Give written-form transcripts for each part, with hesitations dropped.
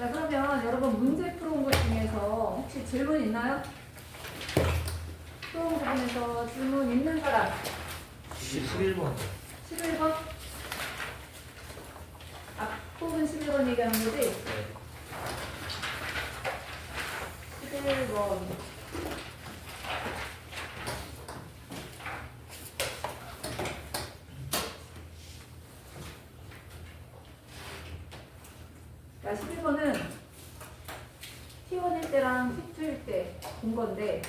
자, 그러면 여러분 문제 풀어온 것 중에서 혹시 질문 있나요? 풀어온 부분에서 질문 있는 사람? 11번. 11번? 앞부분 11번 얘기하는 거지? 네. 11번. 자, 11번은 T1일 때랑 T2일 때 본 건데,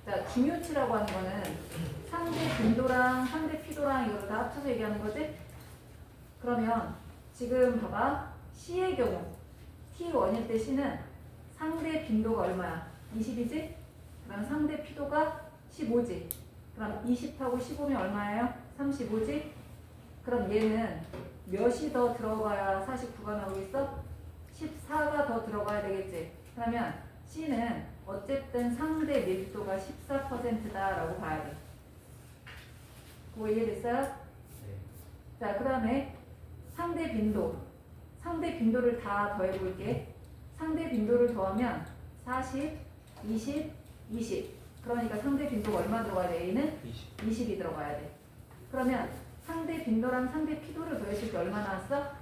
자, 중요치라고 하는 거는 상대 빈도랑 상대 피도랑 이걸 다 합쳐서 얘기하는 거지? 그러면 지금 봐봐. C의 경우 T1일 때 C는 상대 빈도가 얼마야? 20이지? 그럼 상대 피도가 15지. 그럼 20하고 15면 얼마예요? 35지? 그럼 얘는 몇이 더 들어가야 49가 나오겠어? 14가 더 들어가야 되겠지. 그러면 C는 어쨌든 상대 밀도가 14%다라고 봐야 돼. 그거 이해됐어요? 네. 자, 그 다음에 상대 빈도. 상대 빈도를 다 더해볼게. 상대 빈도를 더하면 40, 20, 20. 그러니까 상대 빈도가 얼마 들어가야 돼? A는 20이 들어가야 돼. 그러면 상대 빈도랑 상대 피도를 더했을 때 얼마 나왔어?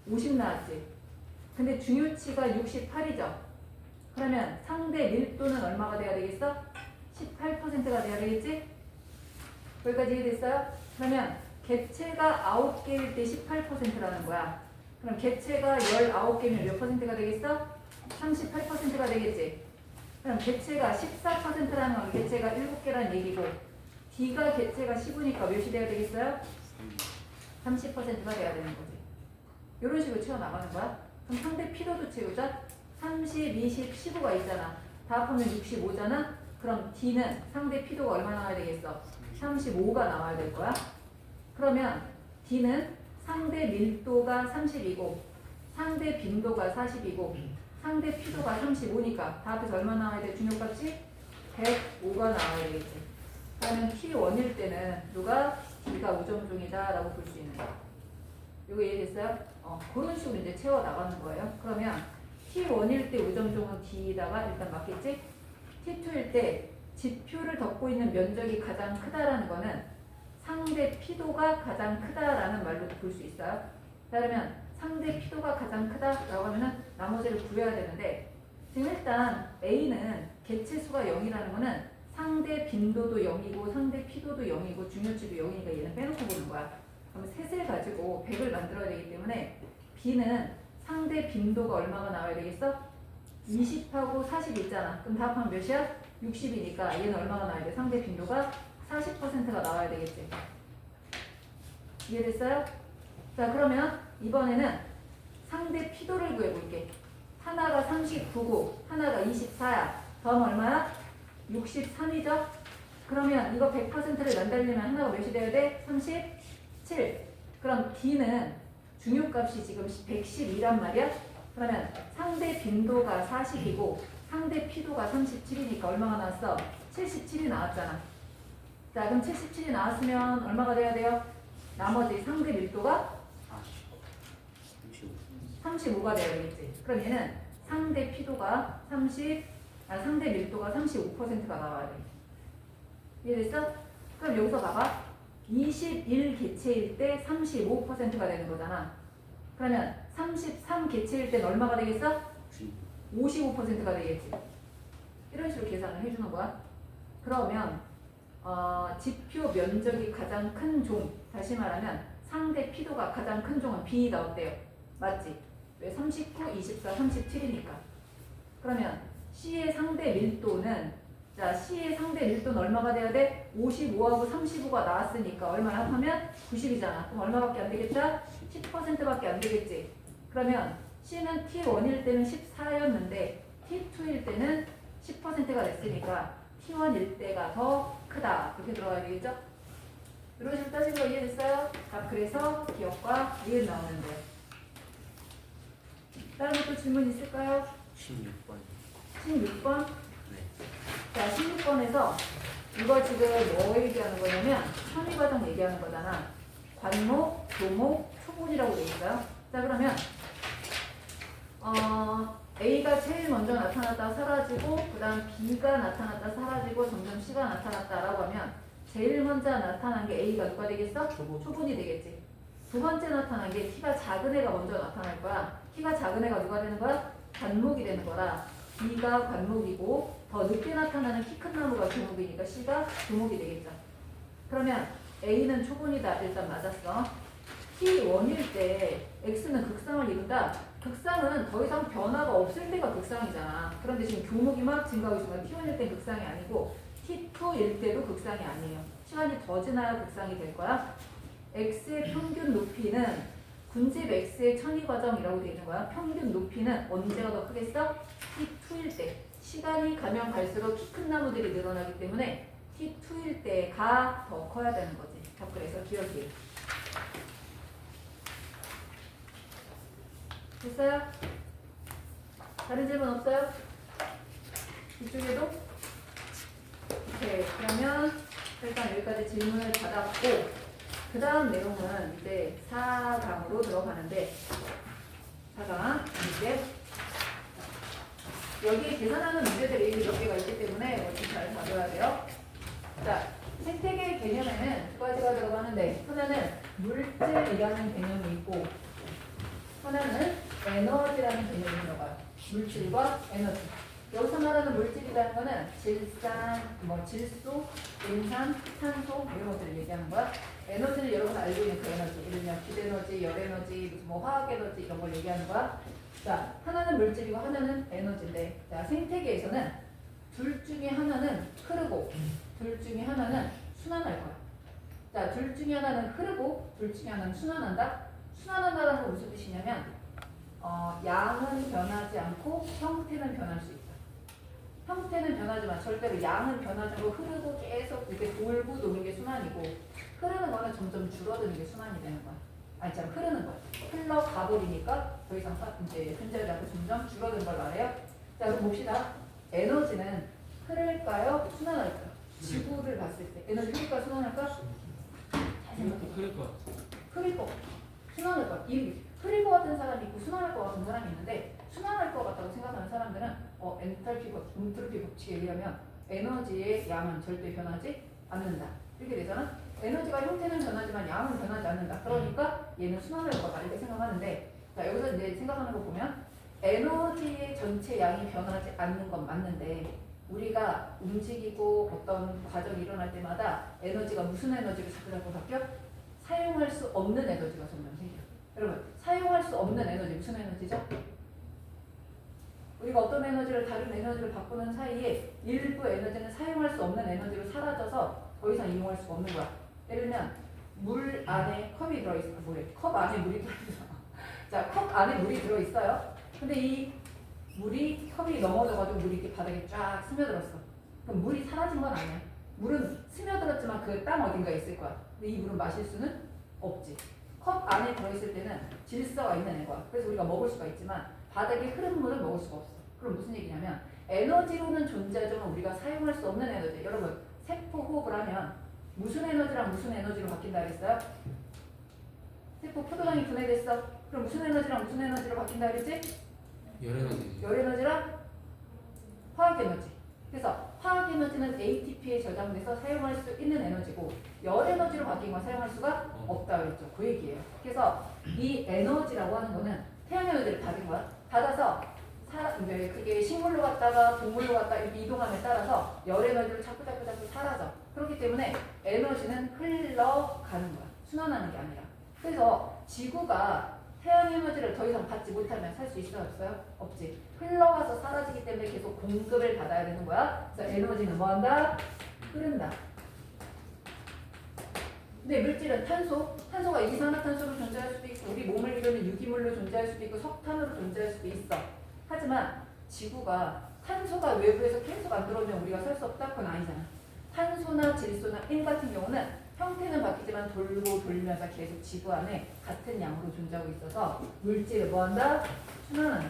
50 나왔지. 근데 중요치가 68이죠. 그러면 상대 밀도는 얼마가 돼야 되겠어? 18%가 돼야 되겠지? 여기까지 이해됐어요? 그러면 객체가 9개일 때 18%라는 거야. 그럼 객체가 19개면 몇 퍼센트가 되겠어? 38%가 되겠지. 그럼 객체가 14%라는 건 객체가 7개라는 얘기고, D가 객체가 15니까 몇이 돼야 되겠어요? 30%가 돼야 되는 거지. 이런 식으로 채워나가는 거야. 그럼 상대 피도도 채우자. 30, 20, 15가 있잖아. 다 합하면 65잖아. 그럼 D는 상대 피도가 얼마 나와야 되겠어? 35가 나와야 될 거야. 그러면 D는 상대 밀도가 30이고 상대 빈도가 40이고 상대 피도가 35니까 다 합해서 얼마 나와야 돼? 중요값이 105가 나와야 되겠지. 그러면 T1일 때는 누가? D가 5점종이다 라고 볼 수 있는 거야. 이거 이해됐어요? 그런 식으로 이제 채워나가는 거예요. 그러면 T1일 때 5점종은 D에다가 일단 맞겠지? T2일 때 지표를 덮고 있는 면적이 가장 크다라는 거는 상대 피도가 가장 크다라는 말로도 볼 수 있어요. 자, 그러면 상대 피도가 가장 크다라고 하면은 나머지를 구해야 되는데, 지금 일단 A는 객체 수가 0이라는 거는 상대 빈도도 0이고 상대 피도도 0이고 중요치도 0이니까 얘는 빼놓고 보는 거야. 그럼 셋을 가지고 100을 만들어야 되기 때문에 B는 상대 빈도가 얼마가 나와야 되겠어? 20하고 40 있잖아. 그럼 다 합하면 몇이야? 60이니까 얘는 얼마가 나와야 돼? 상대 빈도가 40%가 나와야 되겠지. 이해됐어요? 자, 그러면 이번에는 상대 피도를 구해볼게. 하나가 39고 하나가 24야. 더하면 얼마야? 63이죠? 그러면 이거 100%를 난달리면 하나가 몇이 돼야 돼? 37. 그럼 D는 중요값이 지금 112란 말이야? 그러면 상대 빈도가 40이고 상대 피도가 37이니까 얼마가 나왔어? 77이 나왔잖아. 자, 그럼 77이 나왔으면 얼마가 돼야 돼요? 나머지 상대 밀도가 35가 돼야 되겠지. 그럼 얘는 상대 피도가 상대 밀도가 35%가 나와야 돼. 이해됐어? 그럼 여기서 봐봐. 21 개체일 때 35%가 되는 거잖아. 그러면 33 개체일 땐 얼마가 되겠어? 55%가 되겠지. 이런 식으로 계산을 해주는 거야. 그러면 지표 면적이 가장 큰 종, 다시 말하면 상대 피도가 가장 큰 종은 B가 어때요? 맞지? 왜 39, 24, 37이니까. 그러면 C의 상대 밀도는, 자, C의 상대 밀도는 얼마가 돼야 돼? 55하고 35가 나왔으니까 얼마나 합하면 90이잖아. 그럼 얼마밖에 안 되겠다? 10%밖에 안 되겠지. 그러면 C는 T1일 때는 14였는데 T2일 때는 10%가 됐으니까 T1일 때가 더 크다. 이렇게 들어가야 되겠죠? 이런 식으로 따진 거 이해됐어요? 자, 그래서 기억과 이해 나오는 거예요. 다른 것도 질문 있을까요? 16번. 16번? 네. 자, 16번에서 이거 지금 뭐 얘기하는 거냐면 편의과정 얘기하는 거잖아. 관목, 교목, 초본이라고 돼 있어요. 자, 그러면 A가 제일 먼저 나타났다 사라지고 그 다음 B가 나타났다 사라지고 점점 C가 나타났다라고 하면 제일 먼저 나타난 게 A가 누가 되겠어? 초분이 되겠지. 두 번째 나타난 게 T가 작은 애가 먼저 나타날 거야. T가 작은 애가 누가 되는 거야? 관목이 되는 거라 B가 관목이고 더 늦게 나타나는 키 큰 나무가 교목이니까 C가 교목이 되겠죠. 그러면 A는 초분이다. 일단 맞았어. T1일 때 X는 극상을 이룬다. 극상은 더 이상 변화가 없을 때가 극상이잖아. 그런데 지금 교목이 막 증가하고 있으면 T1일 때 극상이 아니고 T2일 때도 극상이 아니에요. 시간이 더 지나야 극상이 될 거야. X의 평균 높이는 군집 X의 천위 과정이라고 되어 있는 거야. 평균 높이는 언제가 더 크겠어? T2일 때. 시간이 가면 갈수록 키 큰 나무들이 늘어나기 때문에 T2일 때가 더 커야 되는 거지. 그래서 기억이. 됐어요? 다른 질문 없어요? 이쪽에도? 오케이. 그러면 일단 여기까지 질문을 받았고 그 다음 내용은 이제 4강으로 들어가는데 4강 이제 여기 계산하는 문제들이 몇 개가 있기 때문에 어떻게 잘 봐줘야 돼요. 자, 생태계 개념에는 두 가지가 들어가는데 하나는 물질이라는 개념이 있고 하나는 에너지라는 개념이 들어가요. 물질과 에너지. 여기서 말하는 물질이라는 거는 질산, 질소, 인산, 산소 이런 것들을 얘기하는 거야. 에너지를 여러분 알고 있는 그 에너지, 예를 들면 빛에너지, 열에너지, 무슨 화학에너지 이런 걸 얘기하는 거야. 자, 하나는 물질이고 하나는 에너지인데, 자, 생태계에서는 둘 중에 하나는 흐르고 둘 중에 하나는 순환할 거야. 자, 둘 중에 하나는 흐르고 둘 중에 하나는 순환한다. 순환한다는 건 무슨 뜻이냐면 양은 변하지 않고 형태는 변할 수 있다. 형태는 변하지만 절대로 양은 변하지 않고 흐르고 계속 이렇게 돌고 도는 게 순환이고 흐르는 거는 점점 줄어드는 게 순환이 되는 거야. 아니, 참 흐르는 거야. 흘러가 버리니까 더 이상 이제 흔적이 나고 점점 줄어드는 걸 말해요. 자, 그럼 봅시다. 에너지는 흐를까요? 순환할까요? 지구를 봤을 때 에너지 흐를까 순환할까? 잘 생각해. 흐를 것 같아. 흐릴 것 같아. 순환할 것 같아. 흐릴 것 같은 사람이 있고 순환할 것 같은 사람이 있는데 순환할 것 같다고 생각하는 사람들은 엔탈피 법칙에 의하면 에너지의 양은 절대 변하지 않는다. 이렇게 되잖아. 에너지가 형태는 변하지만 양은 변하지 않는다. 그러니까 얘는 순환할 거다. 이렇게 생각하는데 자, 여기서 이제 생각하는 거 보면 에너지의 전체 양이 변하지 않는 건 맞는데 우리가 움직이고 어떤 과정이 일어날 때마다 에너지가 무슨 에너지로 자꾸 바뀌어? 사용할 수 없는 에너지가 점점 생겨. 여러분, 사용할 수 없는 에너지 무슨 에너지죠? 우리가 어떤 에너지를 다른 에너지로 바꾸는 사이에 일부 에너지는 사용할 수 없는 에너지로 사라져서 더 이상 이용할 수가 없는 거야. 예를 들면 물 안에 컵이 들어있어. 컵 안에 물이 들어있어. 자, 컵 안에 물이 들어있어요. 근데 이 물이 컵이 넘어져가지고 물이 이렇게 바닥에 쫙 스며들었어. 그럼 물이 사라진 건 아니야. 물은 스며들었지만 그 땅 어딘가에 있을 거야. 근데 이 물은 마실 수는 없지. 컵 안에 들어있을 때는 질서가 있는 애거야. 그래서 우리가 먹을 수가 있지만 바닥에 흐른 물은 먹을 수가 없어. 그럼 무슨 얘기냐면 에너지로는 존재하지만 우리가 사용할 수 없는 에너지. 여러분, 세포 호흡을 하면 무슨 에너지랑 무슨 에너지로 바뀐다 그랬어요? 세포 포도당이 분해됐어. 그럼 무슨 에너지랑 무슨 에너지로 바뀐다 그랬지? 열에너지. 열에너지랑 화학에너지. 그래서 화학에너지는 ATP에 저장돼서 사용할 수 있는 에너지고 열에너지로 바뀐 건 사용할 수가 없다 그랬죠. 그 얘기예요. 그래서 이 에너지라고 하는 거는 태양에너지를 받은 거야. 받아서 이제 그게 식물로 갔다가 동물로 갔다 이렇게 이동함에 따라서 열에너지로 자꾸 사라져. 그렇기 때문에 에너지는 흘러가는 거야. 순환하는 게 아니라. 그래서 지구가 태양 에너지를 더 이상 받지 못하면 살 수 있어요? 없어요? 없지. 흘러가서 사라지기 때문에 계속 공급을 받아야 되는 거야. 그래서 에너지는 뭐 한다? 흐른다. 근데 물질은 탄소가 이산화탄소로 존재할 수도 있고 우리 몸을 이루는 유기물로 존재할 수도 있고 석탄으로 존재할 수도 있어. 하지만 지구가 탄소가 외부에서 계속 안 들어오면 우리가 살 수 없다? 그건 아니잖아. 탄소나 질소나 인 같은 경우는 형태는 바뀌지만 돌고 돌면서 계속 지구 안에 같은 양으로 존재하고 있어서 물질을 뭐한다? 순환한다.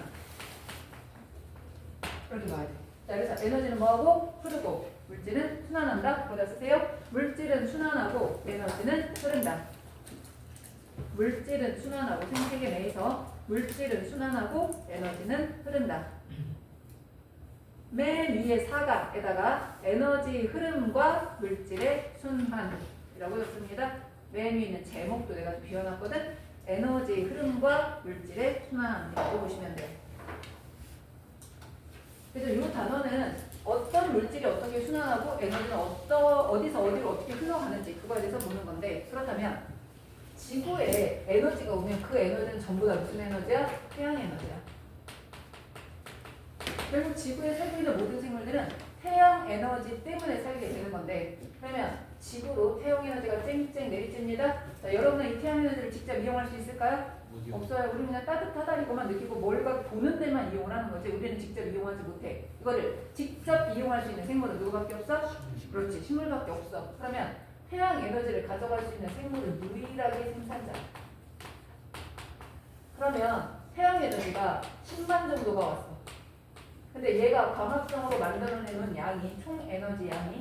이렇게 봐야 돼. 자, 그래서 에너지는 뭐하고? 흐르고 물질은 순환한다. 거기다 쓰세요. 물질은 순환하고 에너지는 흐른다. 물질은 순환하고 생태계 내에서 물질은 순환하고 에너지는 흐른다. 맨 위에 4강에다가 에너지 흐름과 물질의 순환이라고 했습니다. 맨 위에 있는 제목도 내가 좀 비워놨거든. 에너지 흐름과 물질의 순환이라고 보시면 돼요. 그래서 이 단어는 어떤 물질이 어떻게 순환하고 에너지는 어디서 어디로 어떻게 흘러가는지 그거에 대해서 보는 건데, 그렇다면 지구에 에너지가 오면 그 에너지는 전부 다 무슨 에너지야? 태양 에너지야. 결국 지구에 살고 있는 모든 생물들은 태양 에너지 때문에 살게 되는 건데, 그러면 지구로 태양 에너지가 쨍쨍 내리쬐니다. 자, 여러분은 이 태양 에너지를 직접 이용할 수 있을까요? 어디요? 없어요. 우리는 그냥 따뜻하다니까만 느끼고 뭘가 보는 데만 이용을 하는 거지. 우리는 직접 이용하지 못해. 이거를 직접 이용할 수 있는 생물은 누구밖에 없어? 그렇지. 식물밖에 없어. 그러면 태양 에너지를 가져갈 수 있는 생물은 유일하게 생산자. 그러면 태양 에너지가 10만 정도가 왔어. 근데 얘가 광합성으로 만들어내는 양이, 총 에너지 양이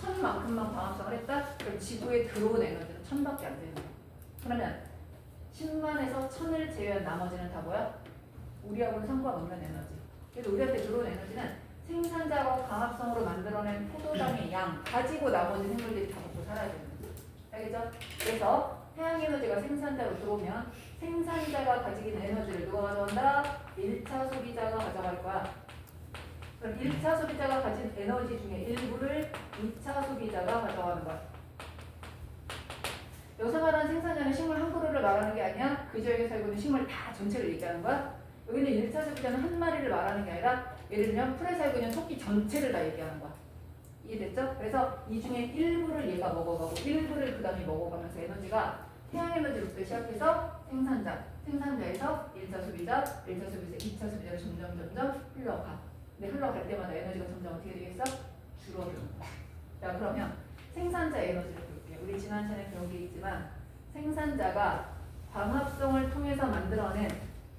1000만큼만 광합성을 했다? 그럼 지구에 들어온 에너지는 1000밖에 안 되는 거야. 그러면 10만에서 1000을 제외한 나머지는 다 뭐야? 우리하고는 상관없는 에너지. 그래서 우리한테 들어온 에너지는 생산자가 광합성으로 만들어낸 포도당의 양 가지고 나머지 생물들이 다 먹고 살아야 되는 거야. 알겠죠? 그래서 태양 에너지가 생산자로 들어오면 생산자가 가지고 있는 에너지를 누가 가져간다? 1차 소비자가 가져갈 거야. 그럼 1차 소비자가 가진 에너지 중에 일부를 2차 소비자가 가져가는 거야. 여기서 말하는 생산자는 식물 한 그루를 말하는 게 아니야. 그 지역에 살고 있는 식물 다 전체를 얘기하는 거야. 여기는 1차 소비자는 한 마리를 말하는 게 아니라 예를 들면 풀에 살고 있는 토끼 전체를 다 얘기하는 거야. 이해됐죠? 그래서 이 중에 일부를 얘가 먹어가고 일부를 그 다음에 먹어가면서 에너지가 태양 에너지로부터 시작해서 생산자에서 1차 소비자, 1차 소비자, 2차 소비자로 점점 흘러가. 근데 흘러갈 때마다 에너지가 점점 어떻게 되겠어? 줄어드는 거야. 자, 그러면 생산자 에너지를 볼게요. 우리 지난 시간에 배운 게 있지만 생산자가 광합성을 통해서 만들어낸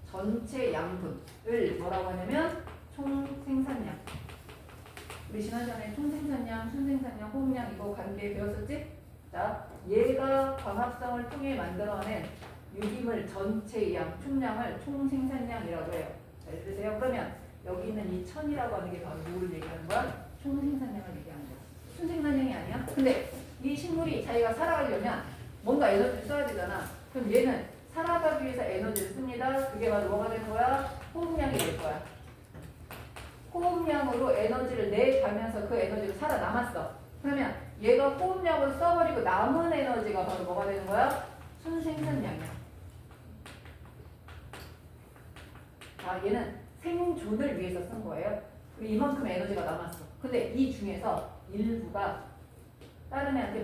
전체 양분을 뭐라고 하냐면 총생산량. 우리 지난 시간에 총생산량, 순생산량, 호흡량 이거 관계 배웠었지? 자, 얘가 광합성을 통해 만들어낸 유기물 전체의 양, 총량을 총생산량이라고 해요. 잘 들으세요? 그러면 여기 있는 이 1000이라고 하는 게 바로 누구를 얘기하는 거야? 총생산량을 얘기하는 거야. 순생산량이 아니야? 근데 이 식물이 자기가 살아가려면 뭔가 에너지를 써야 되잖아. 그럼 얘는 살아가기 위해서 에너지를 씁니다. 그게 바로 뭐가 되는 거야? 호흡량이 될 거야. 호흡량으로 에너지를 내가면서 그 에너지로 살아남았어. 그러면 얘가 호흡량을 써버리고 남은 에너지가 바로 뭐가 되는 거야? 순생산량이야. 자, 얘는 생존을 위해서 쓴 거예요. 이만큼 에너지가 남았어. 근데 이 중에서 일부가 다른 애한테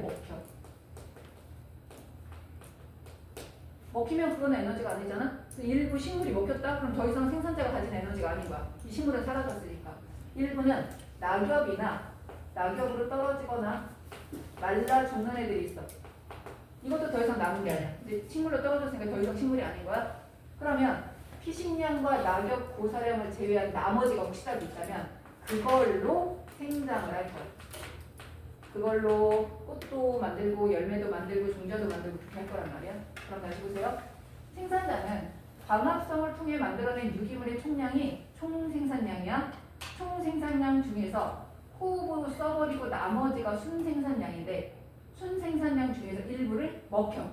먹히면 그건 에너지가 아니잖아. 일부 식물이 먹혔다? 그럼 더 이상 생산자가 가진 에너지가 아닌 거야. 이 식물은 사라졌으니까. 일부는 낙엽으로 떨어지거나 말라 죽는 애들이 있어. 이것도 더 이상 남은 게 아니야. 이제 식물로 떨어졌으니까 더 이상 식물이 아닌 거야. 그러면 피식량과 낙엽 고사량을 제외한 나머지가 혹시라도 있다면 그걸로 생장을 할 거야. 그걸로 꽃도 만들고 열매도 만들고 종자도 만들고 그렇게 할 거란 말이야. 그럼 다시 보세요. 생산자는 광합성을 통해 만들어낸 유기물의 총량이 총생산량이야. 총생산량 중에서 호흡으로 써버리고 나머지가 순생산량인데 순생산량 중에서 일부를 먹혀.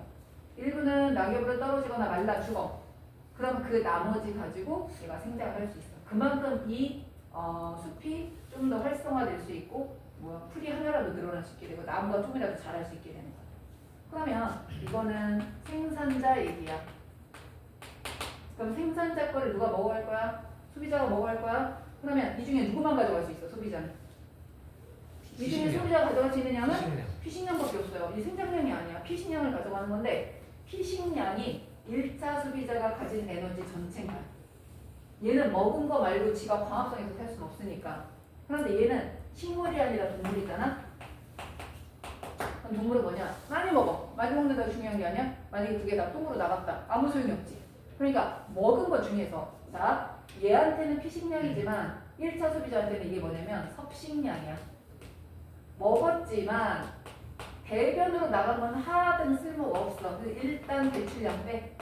일부는 낙엽으로 떨어지거나 말라 죽어. 그럼 그 나머지 가지고 얘가 생장을 할 수 있어. 그만큼 이 숲이 좀 더 활성화될 수 있고 풀이 하나라도 늘어날 수 있게 되고 나무가 조금이라도 자랄 수 있게 되는 거야. 그러면 이거는 생산자 얘기야. 그럼 생산자 거를 누가 먹어갈 거야? 소비자가 먹어갈 거야? 그러면 이 중에 누구만 가져갈 수 있어? 소비자는. 이 중에 소비자가 가져갈 수 있는 양은 피식량밖에 없어요. 이 생산량이 아니야. 피식량을 가져가는 건데 피식량이 1차 소비자가 가진 에너지 전체인 거야. 얘는 먹은 거 말고 지가 광합성에서 살 수는 없으니까. 그런데 얘는 식물이 아니라 동물이잖아. 그럼 동물은 뭐냐? 많이 먹어. 많이 먹는다고 중요한 게 아니야? 만약에 그게 다 똥으로 나갔다. 아무 소용이 없지. 그러니까 먹은 것 중에서 자, 얘한테는 피식량이지만 1차 소비자한테는 이게 뭐냐면 섭식량이야. 먹었지만 대변으로 나간 건 하등 쓸모가 없어. 그래서 일단 배출량 빼.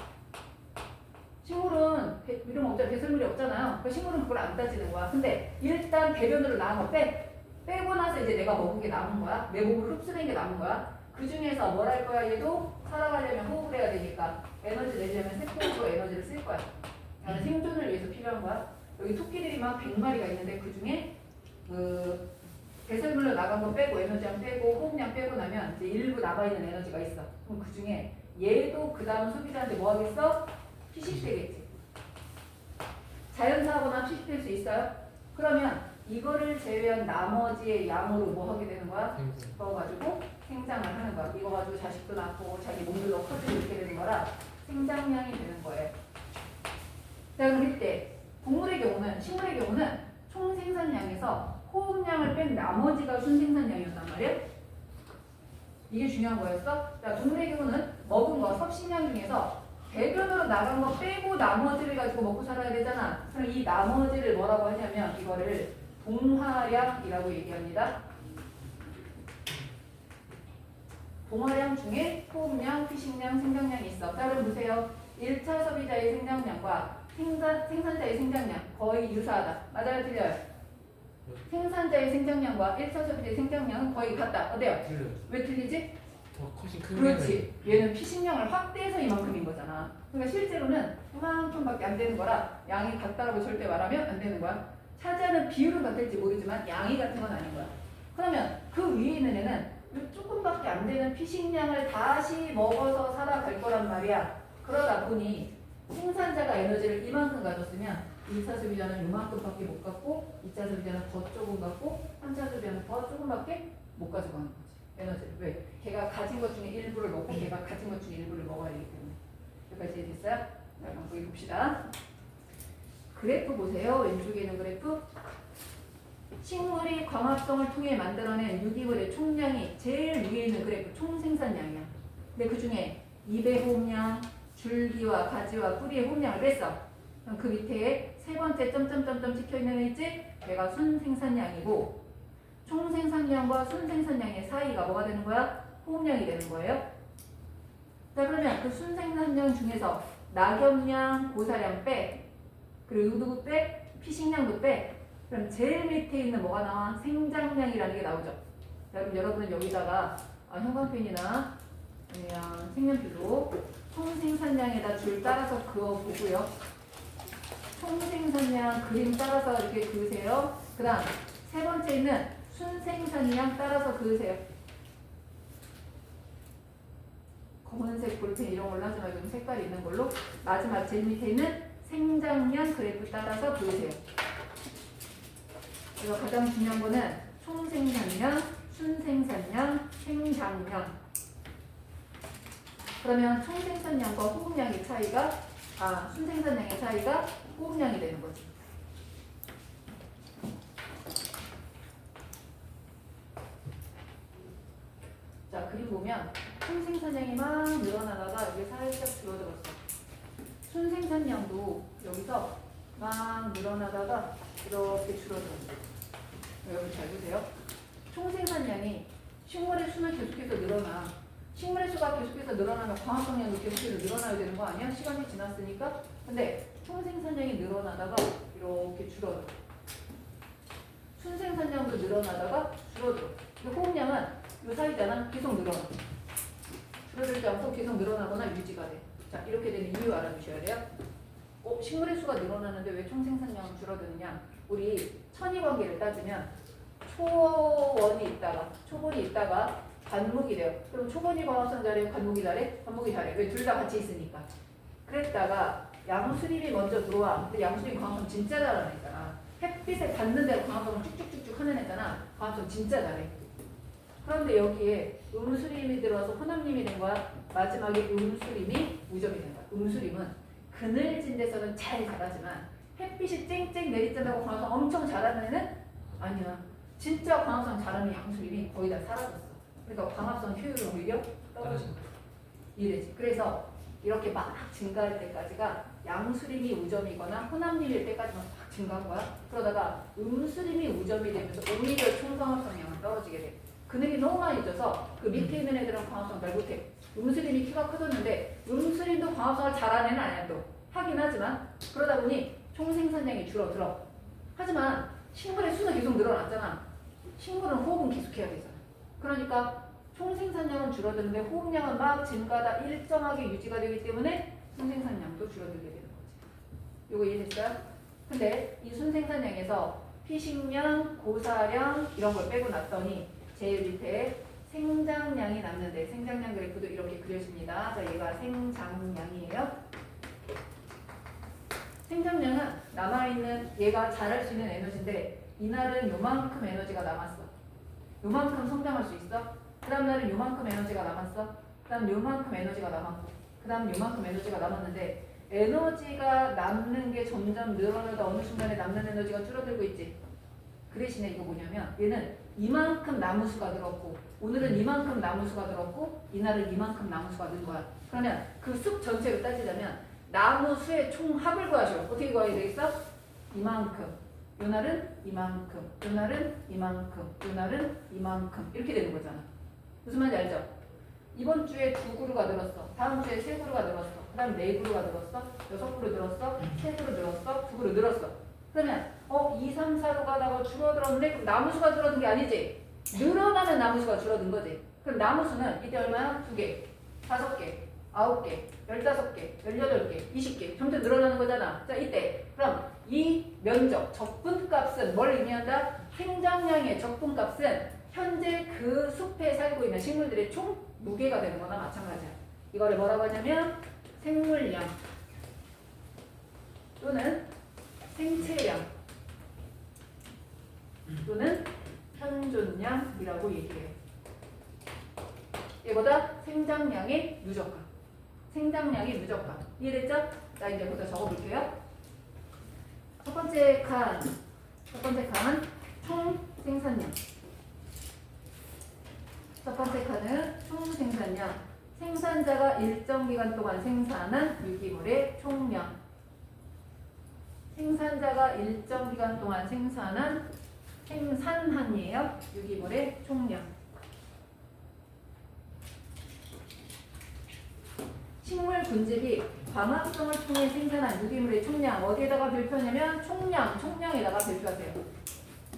식물은 이런 거 없잖아. 배설물이 없잖아요. 그 식물은 그걸 안 따지는 거야. 근데 일단 대변으로 나간 거 빼. 빼고 나서 이제 내가 먹은 게 남은 거야. 내 몸으로 흡수된 게 남은 거야. 그 중에서 뭘 할 거야? 얘도 살아가려면 호흡을 해야 되니까 에너지 내려면 세포로 에너지를 쓸 거야. 그러니까 생존을 위해서 필요한 거야. 여기 토끼들이 막 100마리가 있는데 그 중에 그 배설물로 나간 거 빼고 에너지량 빼고 호흡량 빼고 나면 이제 일부 남아있는 에너지가 있어. 그럼 그 중에 얘도 그 다음 소비자한테 뭐 하겠어? 피식되겠지. 자연사하거나 피식될 수 있어요? 그러면 이거를 제외한 나머지의 양으로 뭐 하게 되는 거야? 넣어가지고 생장을 하는 거야. 이거 가지고 자식도 낳고 자기 몸들도 커지고 이렇게 되는 거라 생장량이 되는 거예요. 자, 그럼 이때 동물의 경우는, 식물의 경우는 총 생산량에서 호흡량을 뺀 나머지가 순생산량이었단 말이야. 이게 중요한 거였어. 자, 동물의 경우는 먹은 거, 섭식량 중에서 배변으로 나간 거 빼고 나머지를 가지고 먹고 살아야 되잖아. 그럼 이 나머지를 뭐라고 하냐면 이거를 동화량이라고 얘기합니다. 동화량 중에 호흡량, 피식량, 생장량이 있어. 자, 그럼 보세요. 1차 소비자의 생장량과 생산자의 생장량 거의 유사하다. 맞아요? 틀려요? 생산자의 생장량과 1차 소비자의 생장량은 거의 같다. 어때요? 틀려요. 왜 틀리지? 더 커진 큰 그렇지. 얘는 피식량을 확대해서 이만큼인 거잖아. 그러니까 실제로는 이만큼밖에 안 되는 거라 양이 같다라고 절대 말하면 안 되는 거야. 차지하는 비율은 같을지 모르지만 양이 같은 건 아닌 거야. 그러면 그 위에 있는 애는 이 조금밖에 안 되는 피식량을 다시 먹어서 살아갈 거란 말이야. 그러다 보니 생산자가 에너지를 이만큼 가졌으면 1차 소비자는 이만큼밖에 못 갖고 2차 소비자는 더 조금 갖고 3차 소비자는 더 조금밖에 못 가져가는 거지. 에너지를. 왜? 걔가 가진 것 중에 일부를 먹고 걔가 가진 것 중에 일부를 먹어야 되기 때문에. 여기까지 이해됐어요? 자, 그럼 거기 봅시다. 그래프 보세요. 왼쪽에 있는 그래프. 식물이 광합성을 통해 만들어낸 유기물의 총량이 제일 위에 있는 그래프 총생산량이야. 근데 그 중에 잎의 호흡량, 줄기와 가지와 뿌리의 호흡량을 뺐어. 그럼 그 밑에 세 번째 점점점점 찍혀있는 애 있지? 얘가 순생산량이고 총생산량과 순생산량의 사이가 뭐가 되는 거야? 호흡량이 되는 거예요. 자, 그러면 그 순생산량 중에서 낙엽량, 고사량 빼. 그리고 누구 빼? 피식량도 빼. 그럼 제일 밑에 있는 뭐가 나와? 생장량이라는 게 나오죠. 자, 그럼 여러분은 여기다가 형광펜이나 그냥 색연필로 총생산량에다 줄 따라서 그어보고요. 총생산량 그림 따라서 이렇게 그으세요. 그 다음 세 번째 있는 순생산량 따라서 그으세요. 검은색 볼펜 이런 걸로 하지 말고 색깔이 있는 걸로 마지막 제일 밑에 있는 생장량 그래프 따라서 그으세요. 그래서 가장 중요한 거는 총생산량, 순생산량, 생장량. 그러면 총생산량과 호흡량의 차이가 순생산량의 차이가 호흡량이 되는 거지. 자, 그림 보면 총생산량이 막 늘어나다가 여기 살짝 줄어들었어. 순생산량도 여기서 막 늘어나다가 이렇게 줄어들었어. 여러분 잘 보세요. 총생산량이 식물의 수는 계속해서 늘어나. 식물의 수가 계속해서 늘어나면 광합성량도 계속해서 늘어나야 되는 거 아니야? 시간이 지났으니까. 근데 총생산량이 늘어나다가 이렇게 줄어들어. 순생산량도 늘어나다가 줄어들어. 호흡량은 이 사이잖아. 계속 늘어나. 줄어들지 않고 계속 늘어나거나 유지가 돼. 자, 이렇게 되는 이유 알아두셔야 돼요. 식물의 수가 늘어나는데 왜 총생산량은 줄어드느냐? 우리 천이관계를 따지면 초원이 있다가 초본이 있다가 관목이 돼요. 그럼 초본이 광합성 잘해? 관목이 잘해? 관목이 잘해. 왜? 둘 다 같이 있으니까. 그랬다가 양수림이 먼저 들어와. 근데 양수림 광합성 진짜 잘하는 애잖아. 햇빛에 닿는 대로 광합성을 쭉쭉쭉쭉 하는 애잖아. 광합성 진짜 잘해. 그런데 여기에 음수림이 들어와서 혼합림이 된 거야. 마지막에 음수림이 무점이 된 거야. 음수림은 그늘진 데서는 잘 자라지만 햇빛이 쨍쨍 내리쬐다고 광합성 엄청 잘하는 애는 아니야. 진짜 광합성 잘하는 양수림이 거의 다 사라졌어. 그러니까 광합성 효율은 오히려 떨어진 거야. 이래지. 그래서 이렇게 막 증가할 때까지가 양수림이 우점이거나 혼합림일 때까지만 막 증가한 거야. 그러다가 음수림이 우점이 되면서 오히려 총광합성량은 떨어지게 돼. 그늘이 너무 많이 져서 그 밑에 있는 애들은 광합성 잘 못해. 음수림이 키가 커졌는데 음수림도 광합성을 잘하는 애는 아니야 또. 하긴 하지만 그러다 보니 총생산량이 줄어들어. 하지만 식물의 수는 계속 늘어났잖아. 식물은 호흡은 계속해야 되잖아. 그러니까 총생산량은 줄어드는데 호흡량은 막 증가하다 일정하게 유지가 되기 때문에 순생산량도 줄어들게 되는 거지. 요거 이해됐어요? 근데 이 순생산량에서 피식량, 고사량 이런 걸 빼고 났더니 제일 밑에 생장량이 남는데 생장량 그래프도 이렇게 그려집니다. 자, 얘가 생장량이에요. 생장량은 남아있는 얘가 자랄 수 있는 에너지인데 이날은 요만큼 에너지가 남았어. 요만큼 성장할 수 있어. 그 다음 날은 요만큼 에너지가 남았어. 그 다음 요만큼 에너지가 남았고 그 다음 요만큼 에너지가 남았는데 에너지가 남는 게 점점 늘어나다 어느 순간에 남는 에너지가 줄어들고 있지. 그 대신에 이거 뭐냐면 얘는 이만큼 나무수가 늘었고 오늘은 이만큼 나무수가 늘었고 이날은 이만큼 나무수가 는 거야. 그러면 그 숲 전체로 따지자면 나무수의 총합을 구하셔. 어떻게 구해야 되겠어? 이만큼. 요날은 이만큼. 요날은 이만큼. 요날은 이만큼. 이렇게 되는 거잖아. 무슨 말인지 알죠? 이번 주에 2그루가 늘었어. 다음 주에 3그루가 늘었어. 그 다음 4그루가 늘었어. 6그루 늘었어. 3그루 늘었어. 2그루 늘었어. 그러면 2, 3, 4로 가다가 줄어들었는데 그럼 나무수가 줄어든 게 아니지. 늘어나는 나무수가 줄어든 거지. 그럼 나무수는 이때 얼마야? 2개, 5개, 9개, 15개, 18개, 20개 점점 늘어나는 거잖아. 자, 이때 그럼 이 면적, 적분값은 뭘 의미한다? 생장량의 적분값은 현재 그 숲에 살고 있는 식물들의 총 무게가 되는 거나 마찬가지야. 이거를 뭐라고 하냐면 생물량 또는 생체량 또는 현존량이라고 얘기해요. 얘보다 생장량의 누적값. 생장량의 누적값. 이해됐죠? 자, 이제 부터 적어볼게요. 첫 번째 칸 총생산량. 첫 번째 칸은 총생산량. 생산자가 일정 기간 동안 생산한 유기물의 총량. 생산자가 일정 기간 동안 생산한이에요. 유기물의 총량. 식물 군집이 광합성을 통해 생산한 유기물의 총량 어디에다가 별표하냐면 총량에다가 별표하세요.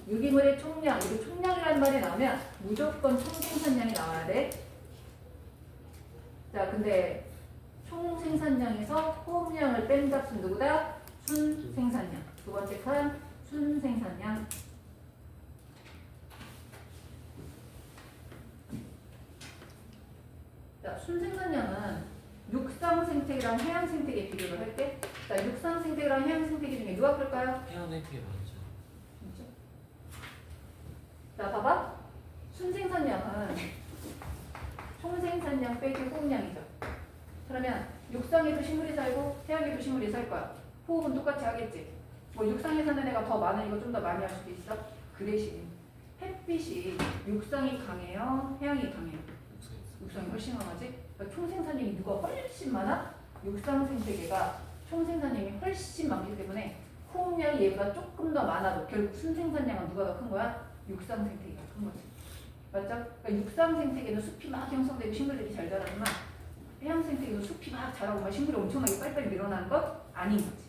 유기물의 총량, 이거 총량이라는 말이 나오면 무조건 총생산량이 나와야 돼. 자, 근데 총생산량에서 호흡량을 뺀 값은 누구다? 순생산량. 두 번째 칸 순생산량. 자, 순생산량은 육상 생태계랑 해양 생태계 비교를 할 때, 자, 육상 생태계랑 해양 생태계 중에 누가 클까요? 해양 생태계 맞죠? 진짜? 자, 봐봐. 순생산량은 총생산량 빼기 호흡량이죠. 그러면 육상에도 식물이 살고 해양에도 식물이 살 거야. 호흡은 똑같이 하겠지. 뭐 육상에 사는 애가 더 많으니까 좀 더 많이 할 수도 있어. 그 대신 햇빛이 육상이 강해요, 해양이 강해요. 육상이 훨씬 강하지. 그러니까 총생산량이 누가 훨씬 많아? 육상 생태계가 총생산량이 훨씬 많기 때문에 호흡량이 얘보다 조금 더 많아도 결국 순생산량은 누가 더 큰 거야? 육상 생태계가 큰 거지. 맞죠? 그러니까 육상 생태계는 숲이 막 형성되고 식물들이 잘 자라지만 해양 생태계는 숲이 막 자라고 막 식물이 엄청나게 빨리빨리 늘어나는 것 아닌 거지.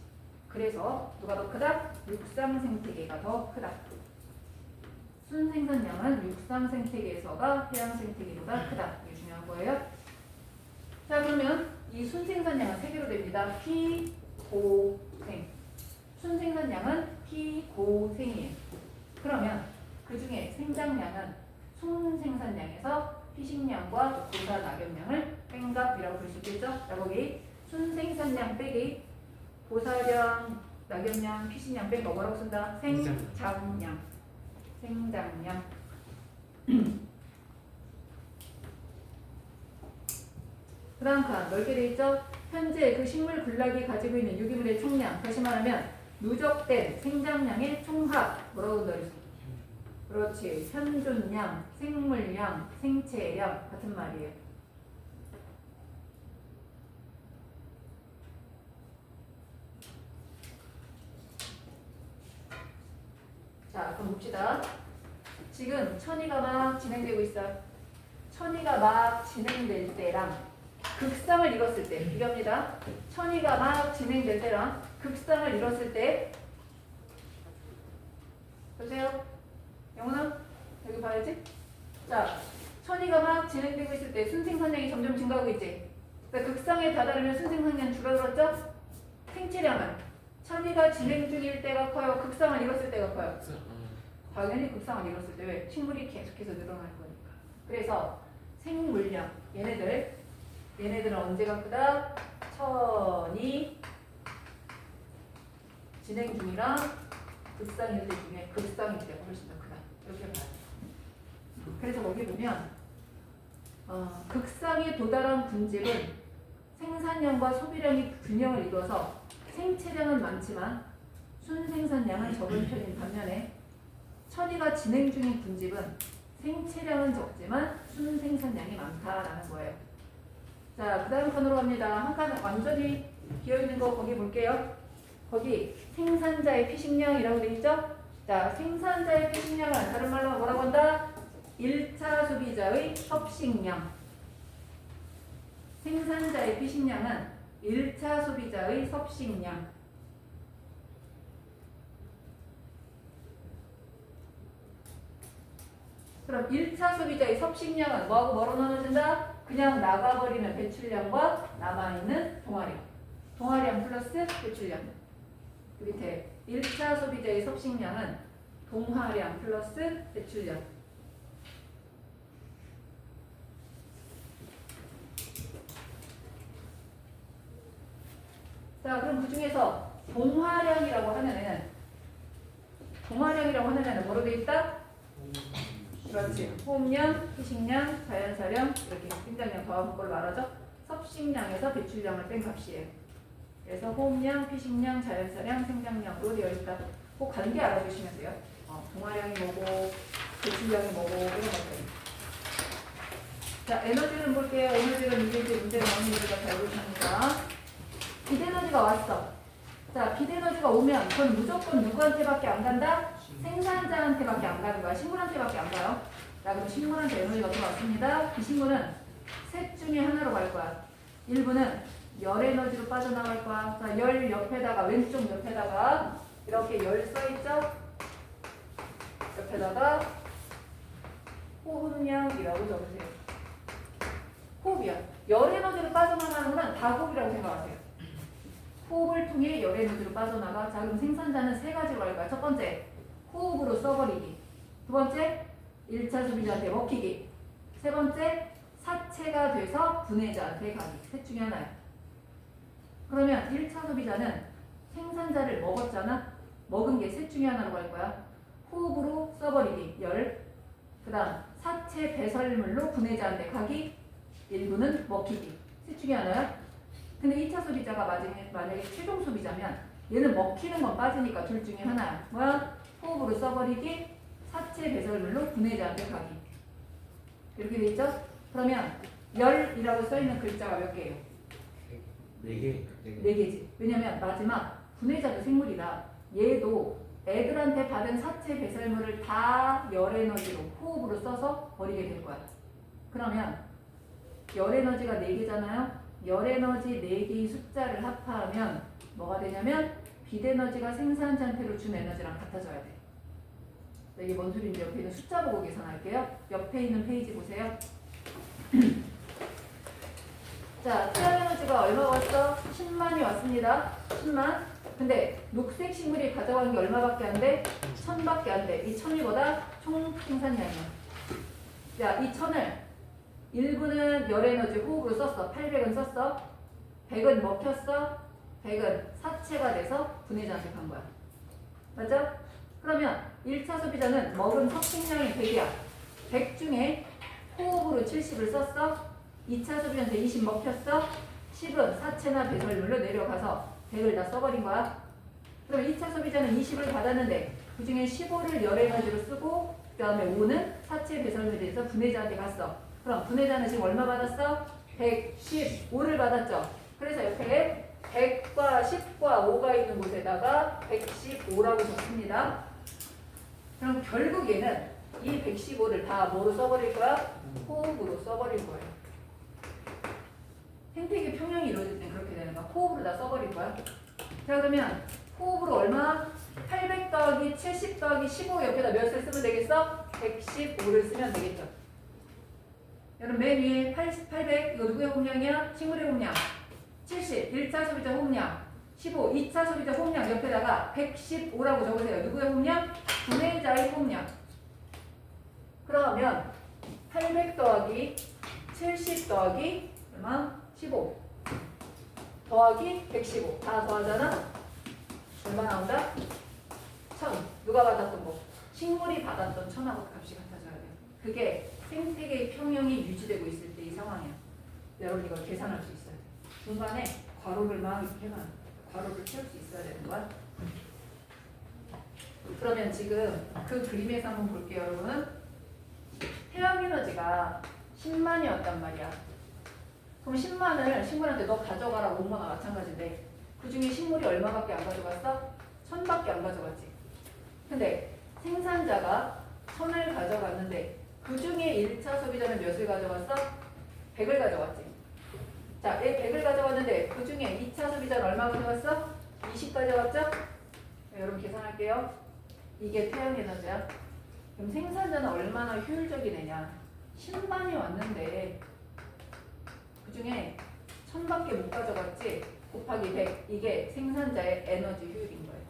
그래서 누가 더 크다? 육상 생태계가 더 크다. 순생산량은 육상 생태계에서가 해양 생태계보다 크다. 이게 중요한 거예요. 자, 그러면 이 순생산량은 세 개로 됩니다. 피, 고, 생. 순생산량은 피, 고, 생이에요. 그러면 그 중에 생장량은 순생산량에서 피식량과 고사 낙엽량을 뺀 값이라고 볼 수 있겠죠? 자, 거기 순생산량 빼기 고사량, 낙엽량, 피식량 뺀 거 뭐라고 쓴다? 생장량. 생장량. 그 다음 칸 넓게 돼 있죠? 현재 그 식물 군락이 가지고 있는 유기물의 총량, 다시 말하면 누적된 생장량의 총합 뭐라고 그랬어? 그렇지. 현존량, 생물량, 생체량 같은 말이에요. 자, 그럼 봅시다. 지금 천이가 막 진행되고 있어요. 천이가 막 진행될 때랑 극상을 이뤘을 때 이겁니다. 천이가 막 진행될 때랑 극상을 이뤘을 때 보세요. 영훈아 여기 봐야지. 자, 천이가 막 진행되고 있을 때 순생산량이 점점 증가하고 있지. 그러니까 극상에 다다르면 순생산량 줄어들었죠? 생체량은 천이가 진행 중일 때가 커요? 극상을 이뤘을 때가 커요? 당연히 극상을 이뤘을 때. 왜? 식물이 계속해서 늘어날 거니까. 그래서 생물량 얘네들은 언제가 크다? 천이 진행 중이랑 극상일 때 중에 극상일 때가 훨씬 더 크다. 이렇게 봐야 돼. 그래서 거기 보면 극상에 도달한 군집은 생산량과 소비량이 균형을 이루어서 생체량은 많지만 순생산량은 적은 편인 반면에 천이가 진행 중인 군집은 생체량은 적지만 순생산량이 많다라는 거예요. 자, 그 다음 칸으로 갑니다. 한 칸 완전히 비어있는 거 거기 볼게요. 거기 생산자의 피식량이라고 되어 있죠? 자, 생산자의 피식량을 다른 말로 뭐라고 한다? 1차 소비자의 섭식량. 생산자의 피식량은 1차 소비자의 섭식량. 그럼 1차 소비자의 섭식량은 뭐하고 뭐로 나눠진다? 그냥 나가버리는 배출량과 남아있는 동화량. 동화량 플러스 배출량. 그 밑에 1차 소비자의 섭식량은 동화량 플러스 배출량. 자, 그럼 그 중에서 동화량이라고 하는 애는 뭐로 되어 있다? 그렇지. 호흡량, 피식량, 자연사량, 이렇게 생장량 더한 걸 말하죠. 섭식량에서 배출량을 뺀 값이에요. 그래서 호흡량, 피식량, 자연사량, 생장량으로 되어 있다. 꼭 관계 알아두시면 돼요. 동화량이 뭐고, 배출량이 뭐고, 이런 것들. 자, 에너지는 볼게요. 에너지는 이게 이제 문제 나오는 거가 잘 보십니다. 빛에너지가 왔어. 자, 빛에너지가 오면 그건 무조건 누구한테밖에 안 간다? 생산자한테밖에 안 가는 거야. 식물한테밖에 안 가요. 자, 그럼 식물한테 에너지가 들어왔습니다. 이 식물은 셋 중에 하나로 갈 거야. 일부는 열 에너지로 빠져나갈 거야. 자, 열 옆에다가 왼쪽 옆에다가 이렇게 열 써있죠? 옆에다가 호흡량이라고 적으세요. 호흡이야. 열 에너지로 빠져나가는 건 다 호흡이라고 생각하세요. 호흡을 통해 열 에너지로 빠져나가. 자, 그럼 생산자는 세 가지로 갈 거야. 첫 번째, 호흡으로 써버리기. 두 번째, 1차 소비자한테 먹히기. 세 번째, 사체가 돼서 분해자한테 가기. 셋 중에 하나야. 그러면 1차 소비자는 생산자를 먹었잖아. 먹은 게 셋 중에 하나로 갈 거야. 호흡으로 써버리기, 열. 그 다음, 사체 배설물로 분해자한테 가기. 일부는 먹히기. 셋 중에 하나야. 근데 2차 소비자가 만약에 최종 소비자면 얘는 먹히는 건 빠지니까 둘 중에 하나야. 뭐야? 호흡으로 써버리기, 사체 배설물로 분해자한테 가기. 이렇게 돼 있죠? 그러면 열이라고 써있는 글자가 몇 개예요? 4개. 4개지. 왜냐면 마지막 분해자도 생물이라 얘도 애들한테 받은 사체 배설물을 다 열에너지로 호흡으로 써서 버리게 될 거야. 그러면 열에너지가 4개잖아요. 열에너지 4개의 숫자를 합하면 뭐가 되냐면 빛에너지가 생산자한테로 준 에너지랑 같아져야 돼. 이게 뭔 소리인지 옆에 있는 숫자 보고 계산할게요. 옆에 있는 페이지 보세요. 자, 태양 에너지가 얼마 왔어? 10만이 왔습니다. 10만. 근데 녹색 식물이 가져간 게 얼마밖에 안 돼? 1000밖에 안 돼. 이 1000이 뭐다? 총 생산량이야. 자, 이 1000을 1부는 열에너지 호흡으로 썼어. 800은 썼어. 100은 먹혔어. 100은 사체가 돼서 분해자한테 간 거야. 맞죠? 그러면 1차 소비자는 먹은 섭식량이 100이야. 100 중에 호흡으로 70을 썼어. 2차 소비자한테 20 먹혔어. 10은 사체나 배설물로 내려가서 100을 다 써버린 거야. 그럼 2차 소비자는 20을 받았는데 그 중에 15를 열에너지로 쓰고 그 다음에 5는 사체 배설물에 대해서 분해자한테 갔어. 그럼 분해자는 지금 얼마 받았어? 115를 받았죠. 그래서 옆에 100과 10과 5가 있는 곳에다가 115라고 적습니다. 그럼 결국 얘는 이 115를 다 뭐로 써버릴 거야? 호흡으로 써버릴 거예요. 생태계 평형이 이루어질 땐 그렇게 되는 거야. 호흡으로 다 써버릴 거야. 자, 그러면 호흡으로 얼마? 800 더하기 70 더하기 15 옆에다 몇을 쓰면 되겠어? 115를 쓰면 되겠죠. 여러분 맨 위에 800 이거 누구의 호흡량이야? 식물의 호흡량. 70 1차 소비자 호흡량. 15 2차 소비자 호흡량 옆에다가 115라고 적으세요. 누구의 호흡량? 분해자의 호흡량. 그러면 800 더하기 70 더하기 얼마? 15 더하기 115 다 더하잖아? 얼마 나온다? 1000. 누가 받았던 거? 식물이 받았던 1000하고 값이 같아져야 돼요. 그게 생태계의 평형이 유지되고 있을 때 이 상황이야. 여러분 이걸 계산할 수 있어야 돼. 중간에 괄호를 막 이렇게 해놔. 괄호를 채울 수 있어야 되는 거야. 그러면 지금 그 그림에서 한번 볼게요, 여러분. 태양 에너지가 10만이었단 말이야. 그럼 10만을 식물한테 너 가져가라 온 거나 마찬가지인데 그 중에 식물이 얼마밖에 안 가져갔어? 1000밖에 안 가져갔지. 근데 생산자가 1000을 가져갔는데 그 중에 1차 소비자는 몇을 가져갔어? 100을 가져갔지. 자, 얘 100을 가져갔는데 그 중에 2차 소비자는 얼마 가져갔어? 20 가져갔죠? 네, 여러분 계산할게요. 이게 태양 에너지야. 그럼 생산자는 얼마나 효율적인 애냐? 10만이 왔는데 그 중에 1000밖에 못 가져갔지. 곱하기 100 이게 생산자의 에너지 효율인 거예요.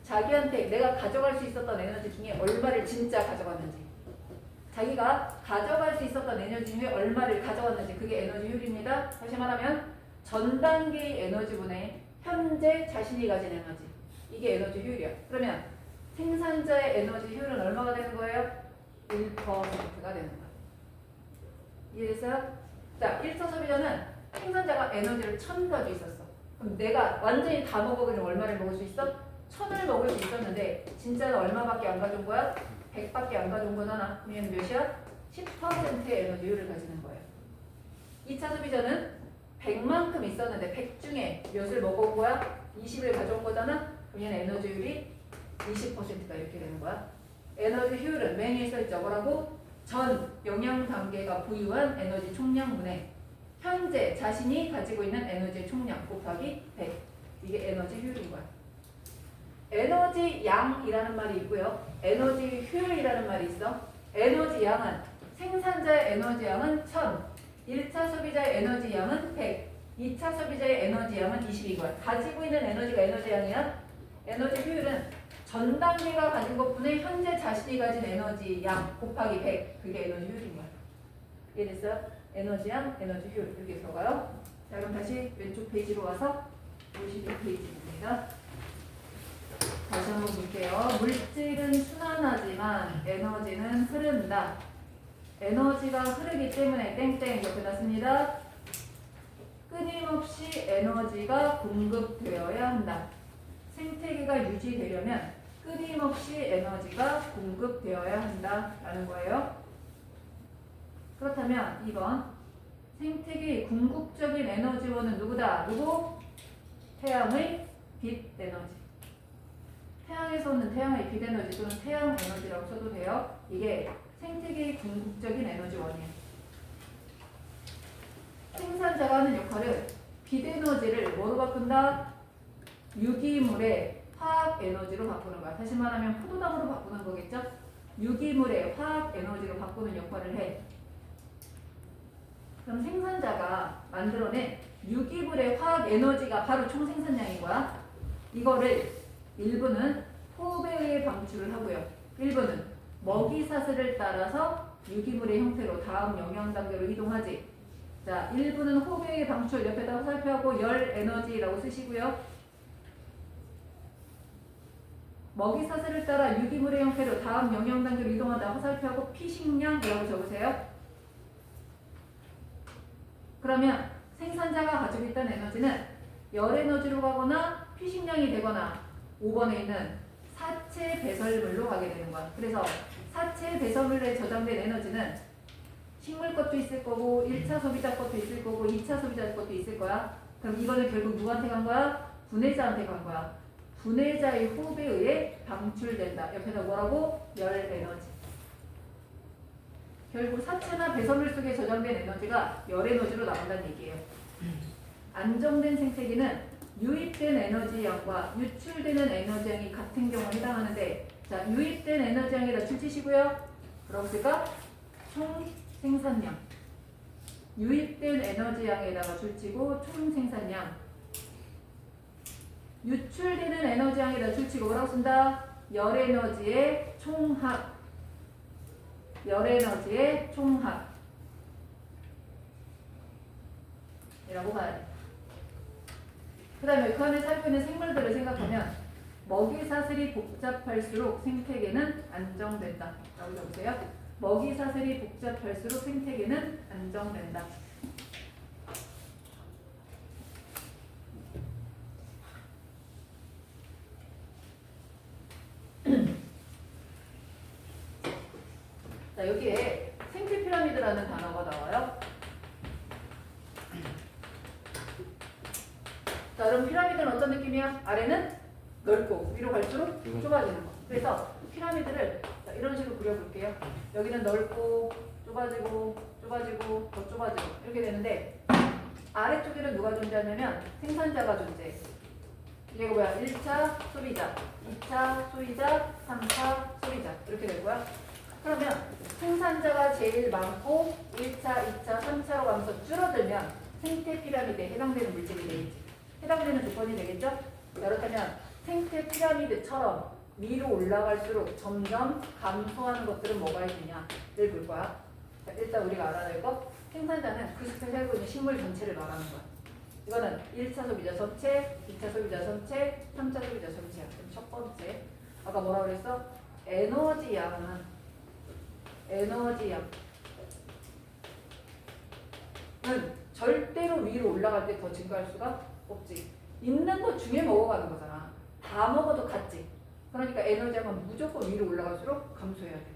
자기한테 내가 가져갈 수 있었던 에너지 중에 얼마를 진짜 가져갔는지, 자기가 가져갈 수 있었던 에너지 중에 얼마를 가져갔는지 그게 에너지 효율입니다. 다시 말하면 전 단계의 에너지분의 현재 자신이 가진 에너지, 이게 에너지 효율이야. 그러면 생산자의 에너지 효율은 얼마가 되는 거예요? 1%가 되는 거야. 이해됐어요? 자, 1차 소비자는 생산자가 에너지를 1000 가지고 있었어. 그럼 내가 완전히 다 먹어보면 얼마를 먹을 수 있어? 1000을 먹을 수 있었는데 진짜는 얼마밖에 안 가져온 거야? 100밖에 안 가져온 거잖아. 그러면 몇이야? 10%의 에너지 효율을 가지는 거예요. 2차 소비자는 100만큼 있었는데 100 중에 몇을 먹어온 거야? 20을 가져온 거잖아. 그러면 에너지 효율이 20%가 이렇게 되는 거야. 에너지 효율은 맨 위에 써있죠. 뭐라고? 전 영양 단계가 보유한 에너지 총량분의 현재 자신이 가지고 있는 에너지의 총량 곱하기 100. 이게 에너지 효율인 거야. 에너지 양이라는 말이 있고요. 에너지 효율이라는 말이 있어. 에너지 양은 생산자의 에너지 양은 1000, 1차 소비자의 에너지 양은 100, 2차 소비자의 에너지 양은 20인 거야. 가지고 있는 에너지가 에너지 양이야. 에너지 효율은 전 단계가 가진 것분의 현재 자신이 가진 에너지 양 곱하기 100. 그게 에너지 효율인 거야. 이해됐어요? 에너지 양, 에너지 효율 이렇게 들어가요. 자, 그럼 다시 왼쪽 페이지로 와서 52페이지입니다. 다시 한번 볼게요. 물질은 순환하지만 에너지는 흐른다. 에너지가 흐르기 때문에 땡땡 옆에다 씁니다. 끊임없이 에너지가 공급되어야 한다. 생태계가 유지되려면 끊임없이 에너지가 공급되어야 한다라는 거예요. 그렇다면 2번 생태계의 궁극적인 에너지원은 누구다? 누구? 태양의 빛 에너지. 태양에서 오는 태양의 빛 에너지 또는 태양 에너지라고 써도 돼요. 이게 생태계의 궁극적인 에너지원이에요. 생산자가 하는 역할은 빛 에너지를 뭐로 바꾼다? 유기물의 화학 에너지로 바꾸는 거야. 다시 말하면 포도당으로 바꾸는 거겠죠? 유기물의 화학 에너지로 바꾸는 역할을 해. 그럼 생산자가 만들어낸 유기물의 화학 에너지가 바로 총 생산량인 거야. 이거를 일부는 호흡에 의해 방출을 하고요. 일부는 먹이 사슬을 따라서 유기물의 형태로 다음 영양 단계로 이동하지. 자, 일부는 호흡에 의해 방출 옆에다 화살표하고 열 에너지라고 쓰시고요. 먹이 사슬을 따라 유기물의 형태로 다음 영양 단계로 이동하다 화살표하고 피식량이라고 적으세요. 그러면 생산자가 가지고 있던 에너지는 열 에너지로 가거나 피식량이 되거나 5번에 있는 사체 배설물로 가게 되는 거야. 그래서 사체 배설물에 저장된 에너지는 식물 것도 있을 거고 1차 소비자 것도 있을 거고 2차 소비자 것도 있을 거야. 그럼 이거는 결국 누구한테 간 거야? 분해자한테 간 거야. 분해자의 호흡에 의해 방출된다. 옆에다 뭐라고? 열 에너지. 결국 사체나 배설물 속에 저장된 에너지가 열 에너지로 나온다는 얘기예요. 안정된 생태계는 유입된 에너지 양과 유출되는 에너지 양이 같은 경우에 해당하는데, 자, 유입된 에너지 양에다 줄 치시고요. 그러니까 총 생산량. 유입된 에너지 양에다가 줄 치고 총 생산량. 유출되는 에너지 양에다 줄 치고 뭐라고 쓴다? 열 에너지의 총합. 열 에너지의 총합. 이라고 봐야 돼. 그 다음에 그 안에 살고 있는 생물들을 생각하면 먹이 사슬이 복잡할수록 생태계는 안정된다. 라고 적으세요. 먹이 사슬이 복잡할수록 생태계는 안정된다. 자, 여기에 생태 피라미드라는 단어가 나와요. 자, 그럼 피라미드는 어떤 느낌이야? 아래는 넓고 위로 갈수록 좁아지는 거. 그래서 피라미드를 자, 이런 식으로 그려볼게요. 여기는 넓고 좁아지고 좁아지고 더 좁아지고 이렇게 되는데, 아래쪽에는 누가 존재하냐면 생산자가 존재해. 이게 뭐야? 1차 소비자, 2차 소비자, 3차 소비자 이렇게 되고요. 그러면 생산자가 제일 많고 1차, 2차, 3차로 가면서 줄어들면 생태 피라미드에 해당되는 물질이 되겠지. 해당되는 조건이 되겠죠? 자, 그렇다면 생태 피라미드처럼 위로 올라갈수록 점점 감소하는 것들은 뭐가 있느냐를 볼 거야. 자, 일단 우리가 알아야 될 거, 생산자는 그 숲에 살고 있는 식물 전체를 말하는 거야. 이거는 1차 소비자 전체, 2차 소비자 전체, 3차 소비자 전체야. 그럼 첫 번째, 아까 뭐라 그랬어? 에너지 양은 절대로 위로 올라갈 때 더 증가할 수가 없지. 있는 것 중에 먹어가는 거잖아. 다 먹어도 같지. 그러니까 에너지 양은 무조건 위로 올라갈수록 감소해야 돼.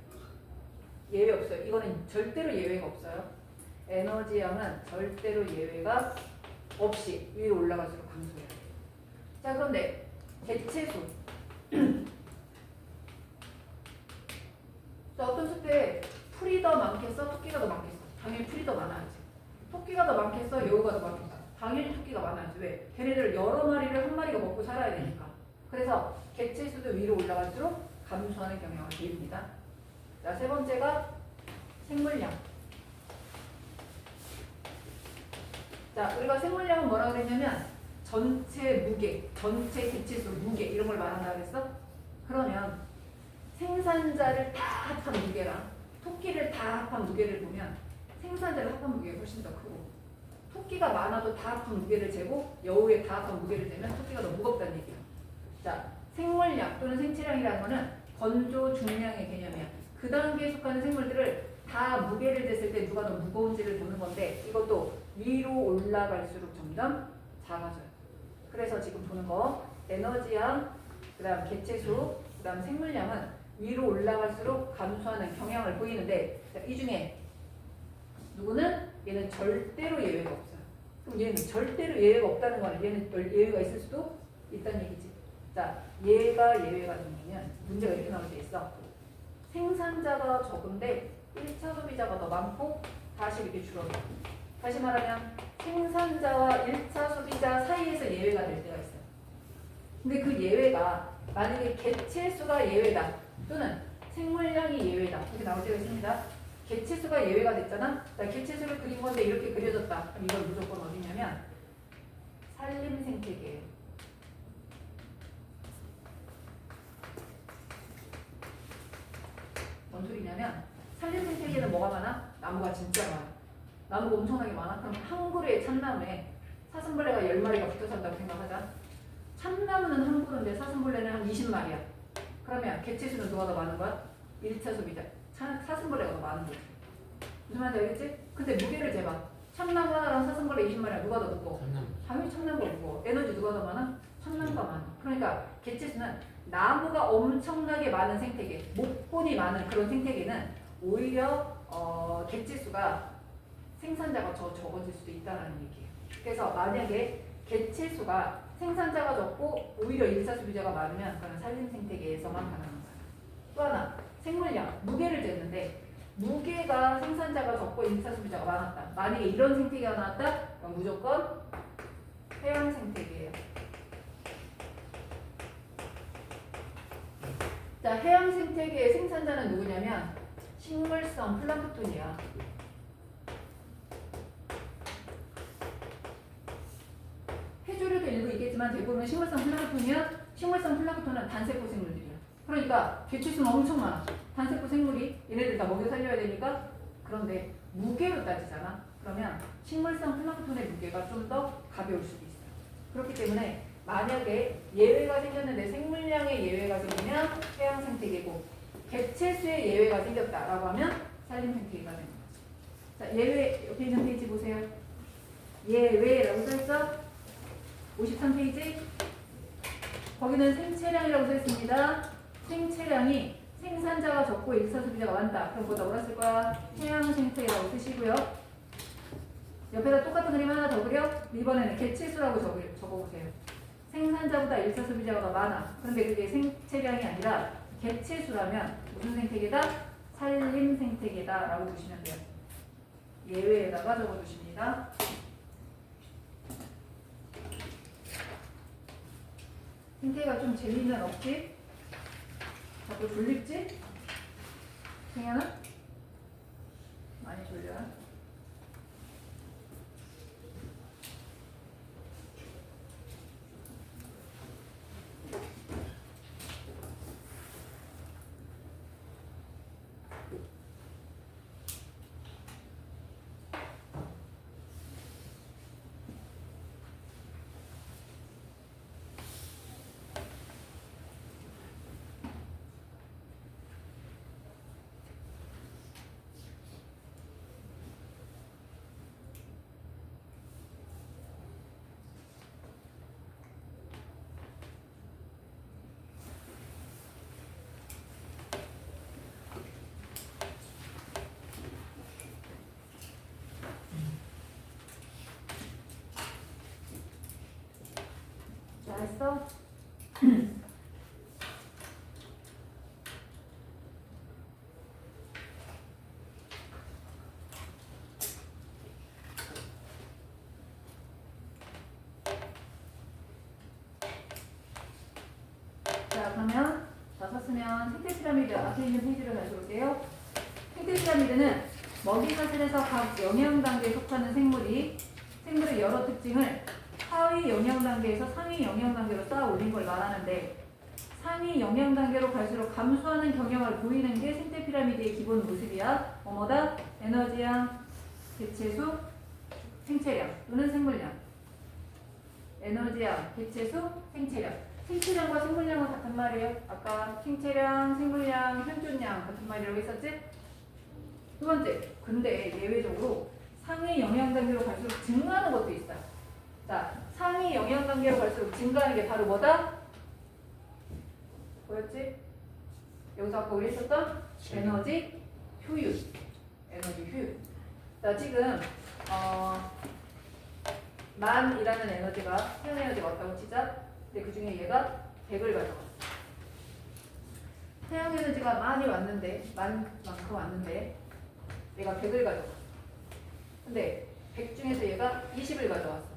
예외 없어요. 이거는 절대로 예외가 없어요. 에너지 양은 절대로 예외가 없이 위로 올라갈수록 감소해야 돼. 자, 그런데 개체수. 자, 어떤 숲에 풀이 더 많겠어? 토끼가 더 많겠어? 당연히 풀이 더 많아야지. 토끼가 더 많겠어? 여우가 더 많겠어? 당연히 토끼가 많아야지. 왜? 걔네들 여러 마리를 한 마리가 먹고 살아야 되니까. 그래서 개체수도 위로 올라갈수록 감소하는 경향을 보입니다. 자, 세 번째가 생물량. 자, 우리가 생물량은 뭐라고 그랬냐면 전체 무게, 전체 개체수 무게 이런 걸 말한다 그랬어? 그러면 생산자를 다 합한 무게랑 토끼를 다 합한 무게를 보면 생산자를 합한 무게가 훨씬 더 크고, 토끼가 많아도 다 합한 무게를 재고 여우의 다 합한 무게를 재면 토끼가 더 무겁다는 얘기야. 자, 생물량 또는 생체량이라는 거는 건조 중량의 개념이야. 그 단계에 속하는 생물들을 다 무게를 쟀을 때 누가 더 무거운지를 보는 건데, 이것도 위로 올라갈수록 점점 작아져요. 그래서 지금 보는 거 에너지양, 그 다음 개체수, 그 다음 생물량은 위로 올라갈수록 감소하는 경향을 보이는데, 자, 이 중에 누구는 얘는 절대로 예외가 없어요. 그럼 얘는 절대로 예외가 없다는 거는 얘는 예외가 있을 수도 있다는 얘기지. 자, 얘가 예외가 되면 문제가 이렇게 나올 때 있어. 생산자가 적은데 1차 소비자가 더 많고 다시 이렇게 줄어들어. 다시 말하면 생산자와 1차 소비자 사이에서 예외가 될 때가 있어요. 근데 그 예외가 만약에 개체수가 예외다 또는 생물량이 예외다 이렇게 나올 때가 있습니다. 개체수가 예외가 됐잖아. 자, 개체수를 그린 건데 이렇게 그려졌다. 그럼 이건 무조건 어디냐면 산림 생태계예요. 뭔 소리냐면 산림 생태계는 뭐가 많아? 나무가 진짜 많아. 나무가 엄청나게 많아. 그럼 한 그루의 참나무에 사슴벌레가 10마리가 붙어 산다고 생각하자. 참나무는 한 그루인데 사슴벌레는 한 20마리야. 그러면 개체수는 누가 더 많은 거야? 1차 소비자. 사슴벌레가 더 많은 거지. 무슨 말인지 알겠지? 근데 무게를 재봐. 참나무 하나랑 사슴벌레 20마리야. 누가 더 무거워? 당연히 참나무가 무거워. 에너지 누가 더 많아? 참나무가 많아. 그러니까 개체수는 나무가 엄청나게 많은 생태계, 목본이 많은 그런 생태계는 오히려 개체수가 생산자가 적어질 수도 있다는 얘기예요. 그래서 만약에 개체수가 생산자가 적고 오히려 1차 소비자가 많으면 그건 산림 생태계에서만 가능한 거예요. 또 하나, 생물량, 무게를 쟀는데 무게가 생산자가 적고 1차 소비자가 많았다. 만약에 이런 생태계가 나왔다? 그럼 무조건 해양 생태계예요. 자, 해양 생태계의 생산자는 누구냐면 식물성 플랑크톤이야. 해조류도 일부 있겠지만 대부분 식물성 플랑크톤이야. 식물성 플랑크톤은 단세포 생물들이야. 그러니까 개체수는 엄청 많아. 단세포 생물이 얘네들 다 먹여 살려야 되니까. 그런데 무게로 따지잖아. 그러면 식물성 플랑크톤의 무게가 좀 더 가벼울 수도 있어요. 그렇기 때문에 만약에 예외가 생겼는데 생물량의 예외가 생기면 해양 생태계고 개체수의 예외가 생겼다라고 하면 산림 생태계가 되는 거죠. 자, 예외 옆에 있는 페이지 보세요. 예외라고 써있어? 53페이지. 거기는 생체량이라고 써있습니다. 생체량이 생산자가 적고 1차 소비자가 많다. 그럼 뭐다 뭐라 쓸 거야? 해양 생태라고 쓰시고요. 옆에다 똑같은 그림 하나 더 그려. 이번에는 개체수라고 적어보세요. 생산자보다 1차 소비자가 더 많아. 그런데 그게 생체량이 아니라 개체수라면 무슨 생태계다? 산림 생태계다 라고 보시면 돼요. 예외에다가 적어주십니다. 생태가 좀 재미는 없지? 자꾸 졸립지? 승현아? 많이 졸려? 잘했어? 자, 그러면 다 썼으면 생태 피라미드 앞에 있는 페이지로 다시 올게요. 생태 피라미드는 먹이 사슬에서 각 영양 단계에 속하는 생물의 여러 특징을 하위 영양 단계에서 상위 영양 단계로 쌓아 올린 걸 말하는데, 상위 영양 단계로 갈수록 감소하는 경향을 보이는 게 생태 피라미드의 기본 모습이야. 뭐뭐다? 에너지양, 개체수, 생체량 또는 생물량. 에너지양, 개체수, 생체량. 생체량과 생물량은 같은 말이에요. 아까 생체량, 생물량, 현존량 같은 말이라고 했었지? 두 번째, 근데 예외적으로 상위 영양 단계로 갈수록 증가하는 것도 있어. 자, 상위 영양 단계로 갈수록 증가하는 게 바로 뭐다? 뭐였지? 여기서 아까 우리 했었던 에너지 효율. 에너지 효율. 자, 지금 만이라는 에너지가 태양 에너지가 왔다고 치자. 근데 그 중에 얘가 100을 가져갔어. 태양 에너지가 많이 왔는데, 만만큼 왔는데 얘가 100을 가져갔어. 근데 100 중에서 얘가 20을 가져왔어.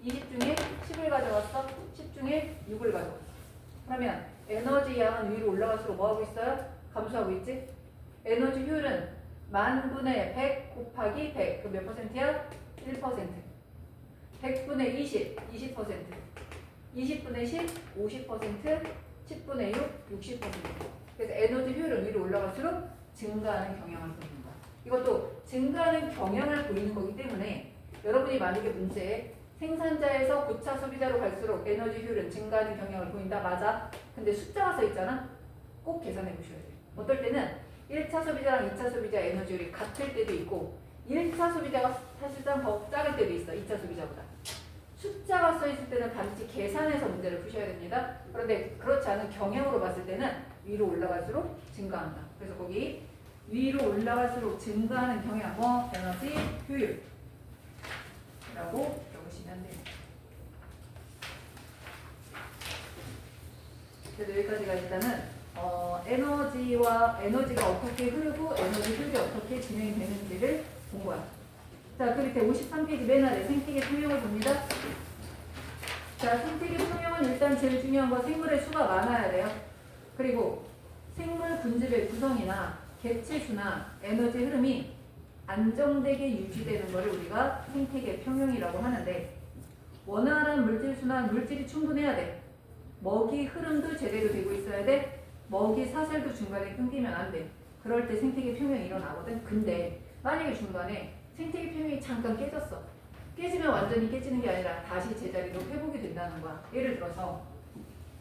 20 중에 10을 가져왔어. 10 중에 6을 가져왔어. 그러면 에너지 양은 위로 올라갈수록 뭐하고 있어요? 감소하고 있지? 에너지 효율은 만분의 100 곱하기 100. 그 몇 퍼센트야? 1%. 100분의 20, 20%. 20분의 10, 50%. 10분의 6, 60%. 그래서 에너지 효율은 위로 올라갈수록 증가하는 경향을 보이는 거야. 이것도 증가하는 경향을 보이는 거기 때문에 여러분이 만약에 문제에 생산자에서 9차 소비자로 갈수록 에너지 효율은 증가하는 경향을 보인다. 맞아. 근데 숫자가 써 있잖아. 꼭 계산해 보셔야 돼요. 어떨 때는 1차 소비자랑 2차 소비자 에너지 효율이 같을 때도 있고 1차 소비자가 사실상 더 작을 때도 있어. 2차 소비자보다. 숫자가 써 있을 때는 반드시 계산해서 문제를 푸셔야 됩니다. 그런데 그렇지 않은 경향으로 봤을 때는 위로 올라갈수록 증가한다. 그래서 거기 위로 올라갈수록 증가하는 경향, 뭐 에너지 효율 라고 적으시면 돼요. 그래서 여기까지가 일단은 에너지가 어떻게 흐르고 에너지 흐름이 어떻게 진행이 되는지를 본 거야. 자, 그 밑에 53페이지 맨 아래 생태계 표명을 봅니다. 자, 생태계 표명은 일단 제일 중요한 건 생물의 수가 많아야 돼요. 그리고 생물 군집의 구성이나 개체 수나 에너지 흐름이 안정되게 유지되는 것을 우리가 생태계 평형이라고 하는데, 원활한 물질 수나 물질이 충분해야 돼. 먹이 흐름도 제대로 되고 있어야 돼. 먹이 사슬도 중간에 끊기면 안 돼. 그럴 때 생태계 평형이 일어나거든. 근데 만약에 중간에 생태계 평형이 잠깐 깨졌어. 깨지면 완전히 깨지는 게 아니라 다시 제자리로 회복이 된다는 거야. 예를 들어서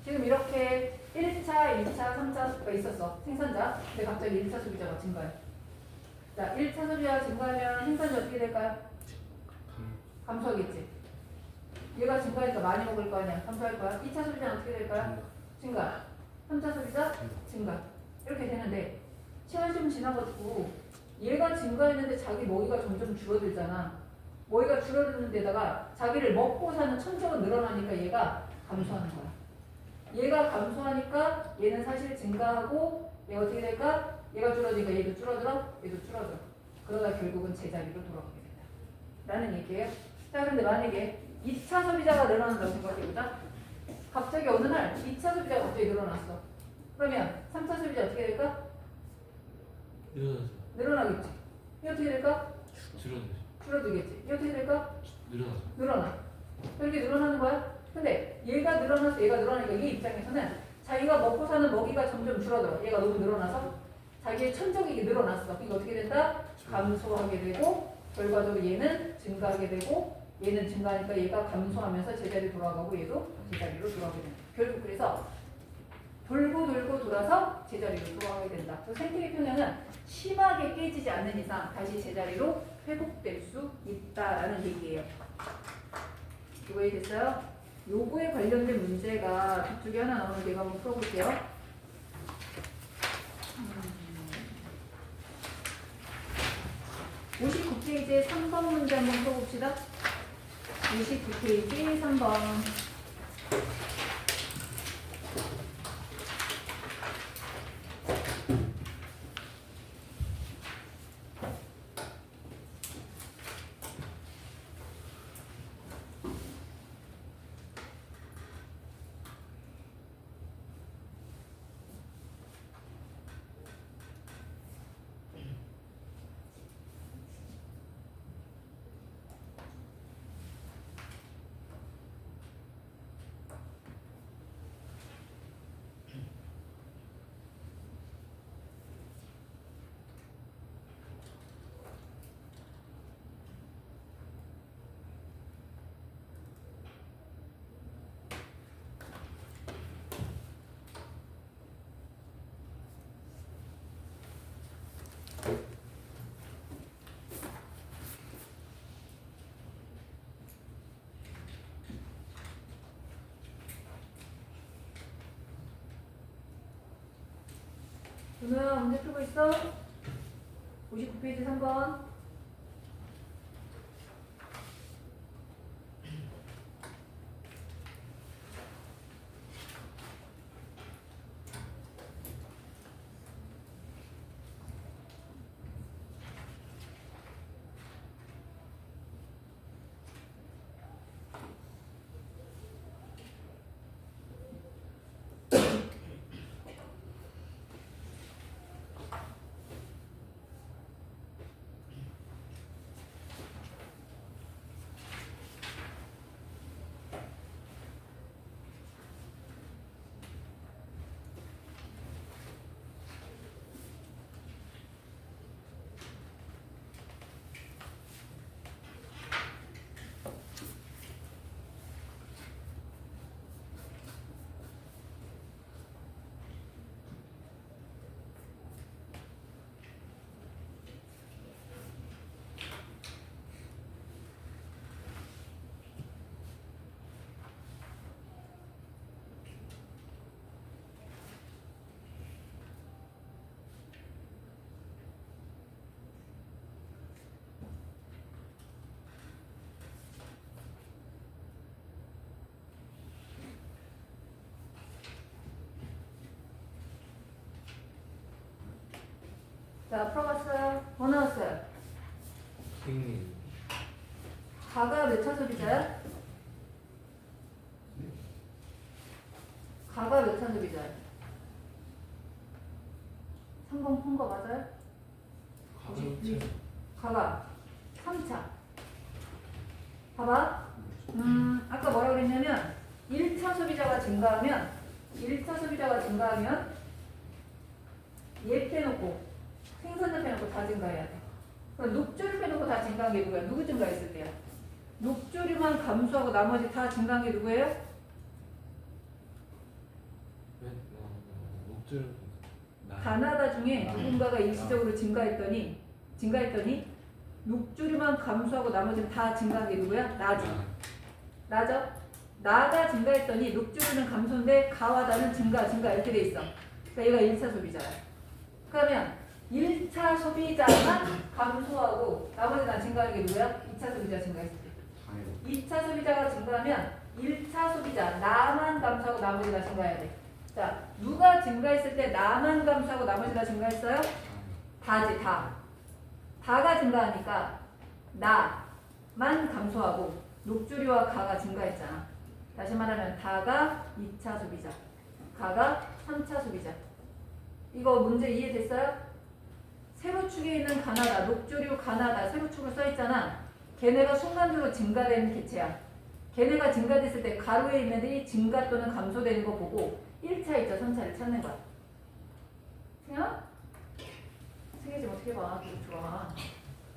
지금 이렇게 1차, 2차, 3차가 있었어. 생산자. 근데 갑자기 1차 소비자가 증가해. 자, 1차 소비자가 증가하면 생산자 어떻게 될까요? 감소하겠지. 얘가 증가하니까 많이 먹을 거 아니야. 감소할 거야. 2차 소비자는 어떻게 될까요? 증가. 3차 소비자 증가. 이렇게 되는데 시간이 좀 지나가지고 얘가 증가했는데 자기 먹이가 점점 줄어들잖아. 먹이가 줄어드는 데다가 자기를 먹고 사는 천적은 늘어나니까 얘가 감소하는 거야. 얘가 감소하니까 얘는 사실 증가하고 얘가 어떻게 될까? 얘가 줄어드니까 얘도 줄어들어, 얘도 줄어들어. 그러다 결국은 제자리로 돌아오게 된다. 라는 얘기예요. 자, 그런데 만약에 2차 소비자가 늘어난다고 생각해보자. 갑자기 어느 날 2차 소비자가 갑자기 늘어났어. 그러면 3차 소비자 어떻게 될까? 늘어나죠. 늘어나겠지. 이게 어떻게 될까? 줄어들죠. 줄어들겠지. 이게 어떻게 될까? 늘어나죠. 늘어나. 이렇게 늘어나는 거야. 근데 얘가 늘어나서 얘가 늘어나니까 얘 입장에서는 자기가 먹고 사는 먹이가 점점 줄어들어. 얘가 너무 늘어나서 자기의 천적이 늘어났어. 그러니까 어떻게 된다? 감소하게 되고 결과적으로 얘는 증가하게 되고 얘는 증가하니까 얘가 감소하면서 제자리로 돌아가고 얘도 제자리로 돌아가게 된다. 결국 그래서 돌고 돌고 돌아서 제자리로 돌아가게 된다. 그 생태계 평형은 심하게 깨지지 않는 이상 다시 제자리로 회복될 수 있다라는 얘기예요. 이거 이해됐어요? 요거에 관련된 문제가 뒤쪽에 하나 나오는데 이거 한번 풀어볼게요. 59페이지에 3번 문제 한번 풀어봅시다. 59페이지 3번. 준호야, 문제 풀고 있어? 59페이지 3번. 자, 풀어봤어요? 뭐 나왔어요? 생리. 가가 몇 차 소비자야? 가가 몇 차 소비자야? 3번 푼 거 맞아요? 가볍지. 가가 3차. 봐봐. 아까 뭐라고 그랬냐면 1차 소비자가 증가하면 얘 빼놓고 생산자 빼놓고 다 증가해야 돼. 그럼 녹조류 빼놓고 다 증가한 게 누구야? 누구 증가했을 때야? 녹조류만 감소하고 나머지 다 증가한 게 누구예요? 목줄. 가나다 중에 누군가가 일시적으로 증가했더니 녹조류만 감소하고 나머지는 다 증가한 게 누구야? 나지. 나죠? 나가 증가했더니 녹조류는 감소인데 가와 나는 증가 이렇게 돼 있어. 그러니까 얘가 1차 소비자야. 그러면 1차 소비자만 감소하고 나머지 다 증가하는 게 누구야? 2차 소비자 증가했을 때. 2차 소비자가 증가하면 1차 소비자 나만 감소하고 나머지 다 증가해야 돼. 자, 누가 증가했을 때 나만 감소하고 나머지 다 증가했어요? 다지, 다. 다가 증가하니까 나만 감소하고 녹조류와 가가 증가했잖아. 다시 말하면 다가 2차 소비자, 가가 3차 소비자. 이거 문제 이해됐어요? 세로축에 있는 가나다, 녹조류 가나다 세로축을 써있잖아. 걔네가 순간적으로 증가되는 개체야. 걔네가 증가됐을 때 가로에 있는 애들이 증가 또는 감소되는 거 보고 1차, 2차, 3차를 찾는 거야. 그냥? 세개 좀 어떻게 봐, 녹조가.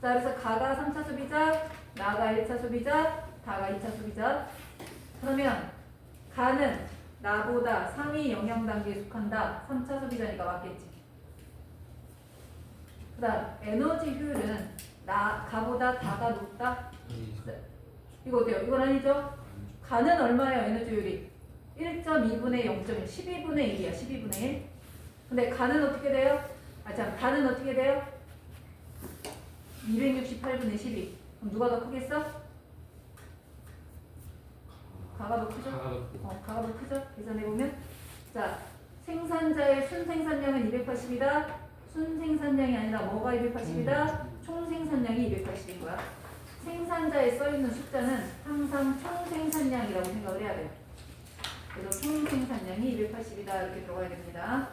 자, 그래서 가가 3차 소비자, 나가 1차 소비자, 다가 2차 소비자. 그러면 가는 나보다 상위 영양 단계에 속한다. 3차 소비자니까 맞겠지. 그 다음 에너지 효율은 가보다 다가 높다. 이거 어때요? 이건 아니죠? 가는 얼마예요? 에너지 효율이 1.2분의 0.1 12분의 1이야. 12분의 1. 근데 가는 어떻게 돼요? 다는 어떻게 돼요? 268분의 12. 그럼 누가 더 크겠어? 가가 더 크죠? 가가 더 크죠? 계산해보면. 자, 생산자의 순생산량은 280이다. 순생산량이 아니라 뭐가 280이다? 총생산량이 280인 거야. 생산자에 써있는 숫자는 항상 총생산량이라고 생각을 해야 돼요. 그래서 총생산량이 280이다 이렇게 들어가야 됩니다.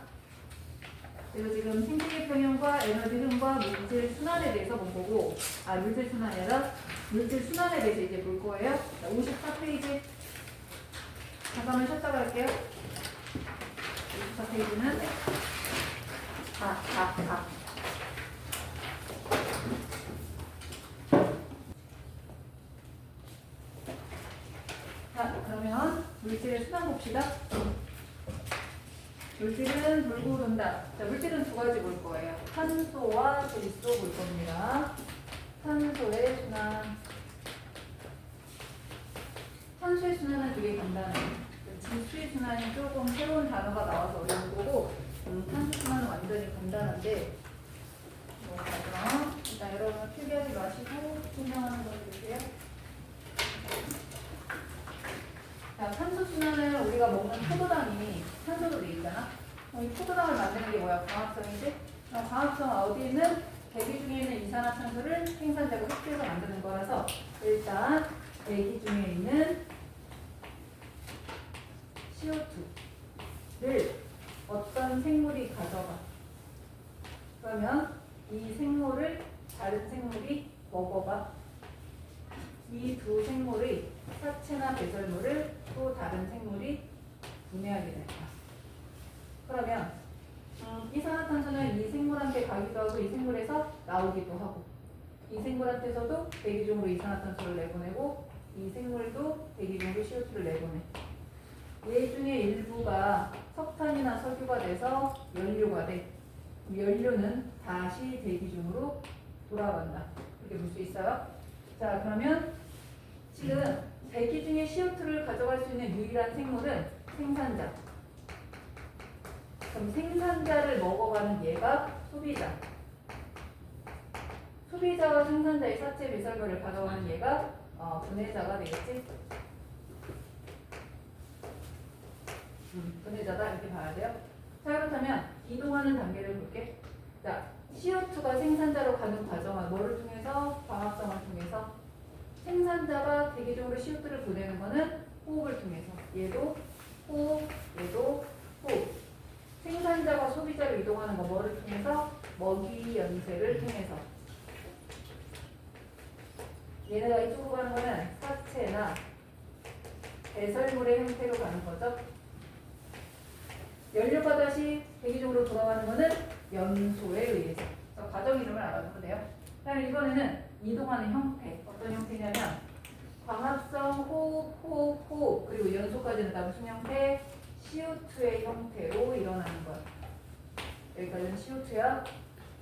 그리고 지금 생태계 평형과 에너지 흐름과 물질 순환에 대해서 본 거고, 물질 순환이 아니라 물질 순환에 대해서 이제 볼 거예요. 자, 54페이지. 잠깐만 쉬었다가 할게요. 54페이지는 자, 그러면 물질의 순환 봅시다. 물질은 돌고 돈다. 자, 물질은 두 가지 볼 거예요. 탄소와 질소 볼 겁니다. 탄소의 순환. 탄소의 순환은 되게 간단해요. 질소의 순환이 조금 새로운 단어가 나와서 어려운 거고, 탄소 순환은 완전히 간단한데, 일단 여러분 필기하지 마시고 설명하는 거 해주세요. 자, 탄소 순환은 우리가 먹는 포도당이 탄소로 돼 있잖아. 이 포도당을 만드는 게 뭐야? 광합성이지? 광합성은 어디 있는? 대기 중에 있는 이산화탄소를 생산자가 흡수해서 만드는 거라서 일단 대기 중에 있는 CO2를 어떤 생물이 가져가. 그러면 이 생물을 다른 생물이 먹어봐. 이 두 생물의 사체나 배설물을 또 다른 생물이 분해하게 될 거야. 그러면 이산화탄소는 이 생물한테 가기도 하고 이 생물에서 나오기도 하고, 이 생물한테서도 대기 중으로 이산화탄소를 내보내고 이 생물도 대기 중으로 CO2를 내보내. 얘 중에 일부가 석탄이나 석유가 돼서 연료가 돼. 연료는 다시 대기 중으로 돌아간다. 이렇게 볼 수 있어요. 자, 그러면 지금 대기 중에 CO2를 가져갈 수 있는 유일한 생물은 생산자. 그럼 생산자를 먹어가는 얘가 소비자. 소비자와 생산자의 사체 배설물을 가져가는 얘가 분해자가 되겠지. 분해자다 이렇게 봐야 돼요. 자, 그렇다면 이동하는 단계를 볼게. 자, CO2가 생산자로 가는 과정은 뭐를 통해서? 광합성을 통해서. 생산자가 대기적으로 CO2를 보내는 거는 호흡을 통해서. 얘도 호흡, 얘도 호흡. 생산자가 소비자로 이동하는 거 뭐를 통해서? 먹이 연쇄를 통해서. 얘네가 이쪽으로 가는 거는 사체나 배설물의 형태로 가는 거죠. 연료가 다시 대기적으로 돌아가는 거는 염소에 의해서. 그래서 과정 이름을 알아두면 돼요. 그다음에 이번에는 이동하는 형태. 어떤 형태냐면 광합성, 호흡, 그리고 연소까지는 다 무슨 형태? CO2의 형태로 일어나는 거야. 여기까지는 CO2야.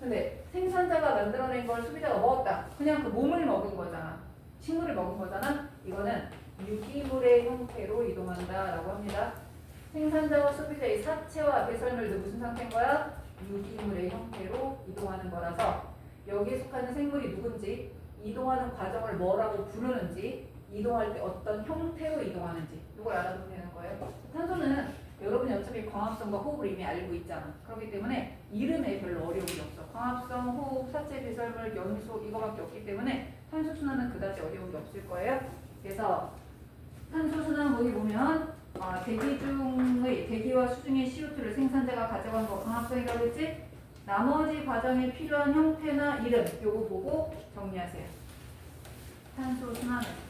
근데 생산자가 만들어낸 걸 소비자가 먹었다. 그냥 그 몸을 먹은 거잖아. 식물을 먹은 거잖아. 이거는 유기물의 형태로 이동한다라고 합니다. 생산자와 소비자의 사체와 배설물도 무슨 상태인 거야? 유기물의 형태로 이동하는 거라서 여기에 속하는 생물이 누군지, 이동하는 과정을 뭐라고 부르는지, 이동할 때 어떤 형태로 이동하는지 이걸 알아두면 되는 거예요. 탄소는 여러분이 어차피 광합성과 호흡을 이미 알고 있잖아. 그렇기 때문에 이름에 별로 어려움이 없어. 광합성, 호흡, 사체, 배설물, 염소 이거밖에 없기 때문에 탄소순환은 그다지 어려움이 없을 거예요. 그래서 탄소순환 거기 보면 대기와 수중의 CO2를 생산자가 가져간 거 광합성이라고 했지? 나머지 과정에 필요한 형태나 이름 요거 보고 정리하세요. 탄소순환은